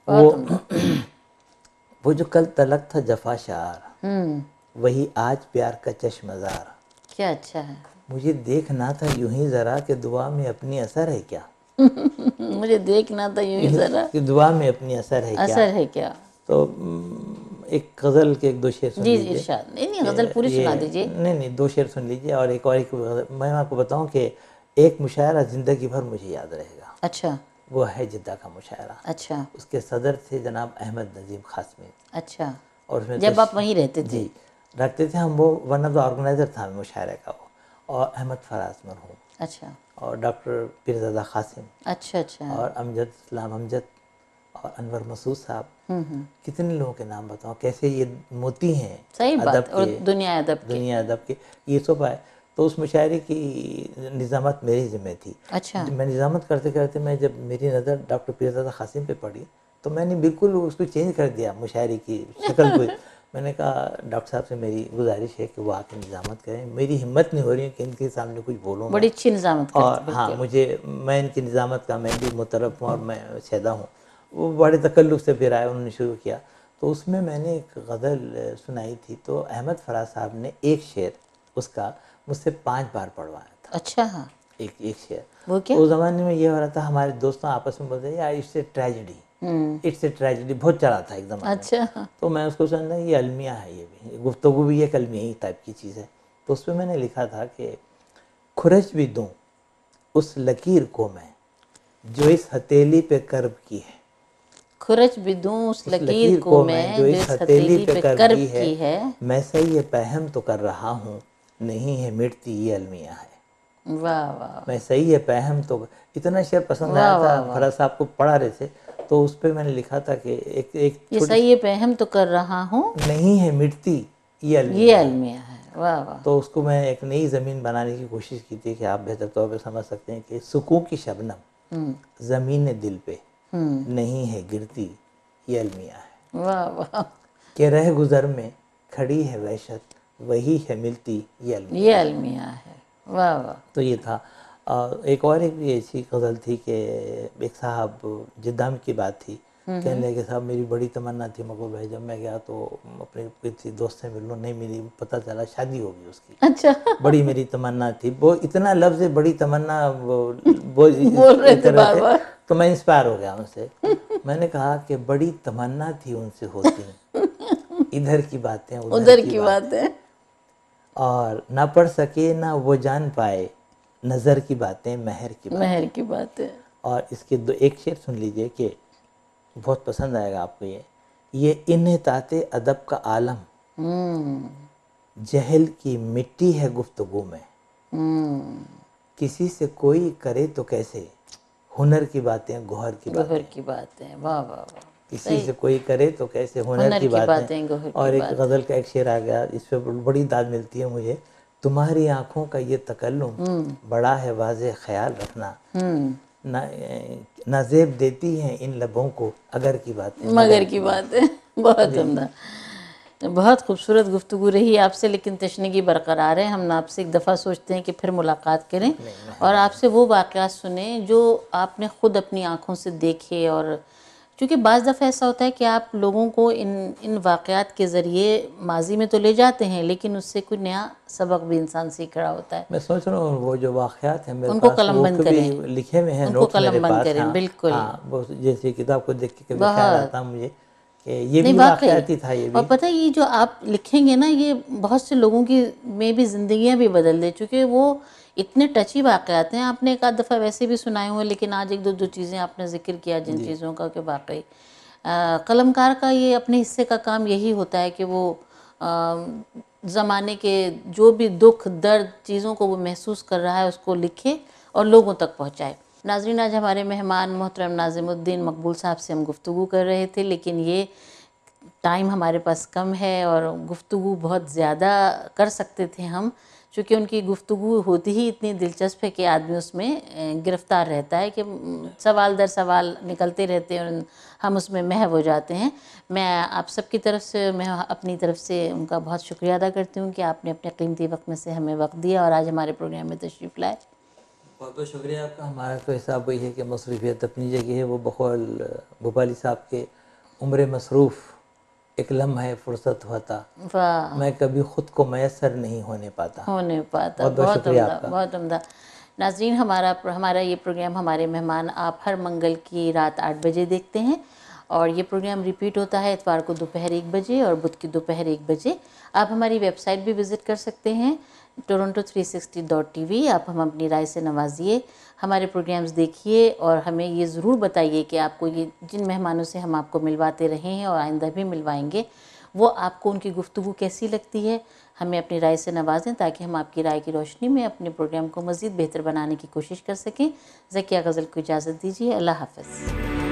وہ بہت عمدہ. وہ جو کل تلک تھا جفا شعار، وہی آج پیار کا چشم زار. کیا اچھا ہے. مجھے دیکھنا تھا یوں ہی ذرا کہ دعا میں اپنی اثر ہے کیا. مجھے دیکھنا تھا یوں ہی ذرا کہ دعا میں اپنی اثر ہے کیا. اثر ہے کیا. تو ایک غزل کے ایک دو شعر سن جی لیجئے. ارشاد. نہیں غزل پوری سنا دیجیے. نہیں دو شعر سن لیجئے. اور ایک میں آپ کو بتاؤں کہ ایک مشاعرہ زندگی بھر مجھے یاد رہے گا. اچھا. وہ ہے جدہ کا مشاعرہ. اچھا. اس کے صدر تھے جناب احمد نظیم قاسمی. اچھا. اور اس میں جب آپ وہیں رہتے تھے. جی رکھتے تھے ہم. وہ ون آف دا آرگنائزر تھا مشاعرے کا وہ. اور احمد فراز مرحوم. اچھا. اور ڈاکٹر پیرزادہ قاسم. اچھا اچھا. اور امجد اسلام امجد اور انور مسعود صاحب. کتنے لوگوں کے نام بتاؤں کیسے یہ موتی ہیں صحیح بات. ادب اور کے، دنیا ادب کے. دنیا ادب کے. یہ سب آئے. تو اس مشاعرے کی نظامت میری ذمہ تھی. اچھا. میں نظامت کرتے کرتے میں جب میری نظر ڈاکٹر پیرزادہ قاسم پہ پڑی تو میں نے بالکل اس کو چینج کر دیا مشاعرے کی شکل کو. میں نے کہا ڈاکٹر صاحب سے میری گزارش ہے کہ وہ آ کے نظامت کریں. میری ہمت نہیں ہو رہی ہے کہ ان کے سامنے کچھ بولوں میں. بڑی اچھی نظامت اور کرتے. ہاں بالکل. میں ان کی نظامت کا میں بھی مترف ہوں اور میں شیدا ہوں. وہ بڑے تکلف سے پھر آئے، انہوں نے شروع کیا. تو اس میں نے ایک غزل سنائی تھی تو احمد فراز صاحب نے ایک شعر اس کا مجھ سے 5 بار پڑھوایا تھا. اچھا. ہاں. ایک شعر. وہ کیا؟ تو اس زمانے میں یہ ہو رہا تھا ہمارے دوستوں آپس میں بولتے ہیں یار it's a tragedy, it's a tragedy بہت چلا تھا ایک زمانے میں. اچھا. تو میں اس کو سمجھا یہ المیہ ہے، یہ بھی گفتگو بھی ایک المیہ ہی ٹائپ کی چیز ہے. تو اس پہ میں نے لکھا تھا کہ کھرچ بھی دوں اس لکیر کو میں جو اس ہتیلی پہ کرب کی ہے. کھرچ بھی دوں اس لکیر کو میں جو اس ہتیلی پہ کرب کی ہے. میں سے یہ پہم تو کر رہا ہوں نہیں ہے مٹتی یہ المیہ ہے. واہ واہ. میں صحیح ہے پہم تو. اتنا شعر پسند آیا واہ تھا. واہ واہ. فراز صاحب کو پڑھا رہے تھے تو اس پہ میں نے لکھا تھا کہ ایک یہ صحیح پہم تو کر رہا ہوں نہیں ہے مٹتی یہ یہ المیہ ہے. المیہ ہے. واہ واہ. تو اس کو میں ایک نئی زمین بنانے کی کوشش کی تھی کہ آپ بہتر طور پہ سمجھ سکتے ہیں کہ سکون کی شبنم زمین دل پہ نہیں ہے گرتی یہ المیہ ہے. واہ واہ. کہ رہ گزر میں کھڑی ہے وحشت وہی ہے ملتی یہ المیہ. یہ المیہ ہے. واہ واہ. تو یہ تھا. ایک اور ایک بھی ایسی غزل تھی کہ ایک صاحب جدہ کی بات تھی. کہنے لگے کہ صاحب میری بڑی تمنا تھی مقبول بھائی، جب میں گیا تو اپنے کسی دوست سے ملوں نہیں ملی، پتہ چلا شادی ہوگی اس کی. اچھا. بڑی میری تمنا تھی. وہ اتنا لفظ بڑی تمنا بول رہے تھے بار بار. تو میں انسپائر ہو گیا ان سے. میں نے کہا کہ بڑی تمنا تھی ان سے ہوتی ادھر کی باتیں ادھر کی باتیں، اور نہ پڑھ سکے نہ وہ جان پائے نظر کی باتیں مہر کی باتیں. مہر کی باتیں. اور اس کے ایک شعر سن لیجئے کہ بہت پسند آئے گا آپ کو. یہ انحطاط ادب کا عالم جہل کی مٹی ہے گفتگو میں. کسی سے کوئی کرے تو کیسے ہنر کی باتیں گوہر کی باتیں. گوہر کی باتیں. واہ واہ واہ. کسی سے کوئی کرے تو کیسے ہنر کی باتیں. گوہر کی اور ایک باتیں. غزل کا ایک شعر آ گیا، اس پہ بڑی داد ملتی ہے مجھے تمہاری آنکھوں کا یہ تکلم بڑا ہے واضح خیال رکھنا، نازیب دیتی ہیں ان لبوں کو اگر کی باتیں مگر کی بات ہے۔ بہت عمدہ، بہت خوبصورت گفتگو رہی آپ سے، لیکن تشنگی برقرار ہے۔ ہم آپ سے ایک دفعہ سوچتے ہیں کہ پھر ملاقات کریں اور آپ سے وہ واقعات سنیں جو آپ نے خود اپنی آنکھوں سے دیکھے، اور چونکہ بعض دفعہ ایسا ہوتا ہے کہ آپ لوگوں کو ان واقعات کے ذریعے ماضی میں تو لے جاتے ہیں، لیکن اس سے کوئی نیا سبق بھی انسان سیکھ رہا ہوتا ہے۔ میں سوچ رہا ہوں وہ جو واقعات ہیں میرے ان کو پاس، قلم وہ بند کبھی کریں، لکھے ہوئے ہیں، ان کو نوٹس میرے قلم بند پاس۔ کریں، ہاں بالکل، ہاں، وہ جیسے کتاب کو دیکھ کے کبھی خیال بہت، آتا مجھے کہ یہ نہیں بھی واقعی۔ واقعاتی تھا، یہ اور بھی۔ پتہ یہ جو آپ لکھیں گے نا، یہ بہت سے لوگوں کی میں بھی زندگیاں بھی بدل دے، چونکہ وہ اتنے ٹچی واقعات ہیں۔ آپ نے ایک آدھ دفعہ ویسے بھی سنائے ہوئے، لیکن آج ایک دو چیزیں آپ نے ذکر کیا جن چیزوں کا کہ واقعی قلمکار کا یہ اپنے حصے کا کام یہی ہوتا ہے کہ وہ زمانے کے جو بھی دکھ درد چیزوں کو وہ محسوس کر رہا ہے اس کو لکھے اور لوگوں تک پہنچائے۔ ناظرین، آج ہمارے مہمان محترم ناظم الدین مقبول صاحب سے ہم گفتگو کر رہے تھے، لیکن یہ ٹائم ہمارے پاس کم ہے اور گفتگو بہت زیادہ کر سکتے تھے ہم، چونکہ ان کی گفتگو ہوتی ہی اتنی دلچسپ ہے کہ آدمی اس میں گرفتار رہتا ہے کہ سوال در سوال نکلتے رہتے ہیں اور ہم اس میں محو ہو جاتے ہیں۔ میں آپ سب کی طرف سے، میں اپنی طرف سے ان کا بہت شکریہ ادا کرتی ہوں کہ آپ نے اپنے قیمتی وقت میں سے ہمیں وقت دیا اور آج ہمارے پروگرام میں تشریف لائے۔ بہت بہت شکریہ آپ کا۔ ہمارا تو حساب وہی ہے کہ مصروفیت اپنی جگہ ہے، وہ بقول بھوپالی صاحب کے عمر مصروف ایک لمحہ فرصت ہوتا، واہ، میں کبھی خود کو میسر نہیں ہونے پاتا۔ ہونے پاتا، بہت بہت بہت شکریہ عمدہ، آپ کا۔ بہت عمدہ۔ ناظرین، ہمارا یہ پروگرام ہمارے مہمان آپ ہر منگل کی رات 8 بجے دیکھتے ہیں، اور یہ پروگرام ریپیٹ ہوتا ہے اتوار کو دوپہر 1 بجے اور بدھ کی دوپہر 1 بجے۔ آپ ہماری ویب سائٹ بھی وزٹ کر سکتے ہیں toronto360.tv۔ آپ ہم اپنی رائے سے نوازیے، ہمارے پروگرامز دیکھیے اور ہمیں یہ ضرور بتائیے کہ آپ کو یہ جن مہمانوں سے ہم آپ کو ملواتے رہے ہیں اور آئندہ بھی ملوائیں گے، وہ آپ کو ان کی گفتگو کیسی لگتی ہے۔ ہمیں اپنی رائے سے نوازیں تاکہ ہم آپ کی رائے کی روشنی میں اپنے پروگرام کو مزید بہتر بنانے کی کوشش کر سکیں۔ ذکیہ غزل کو اجازت دیجیے، اللہ حافظ۔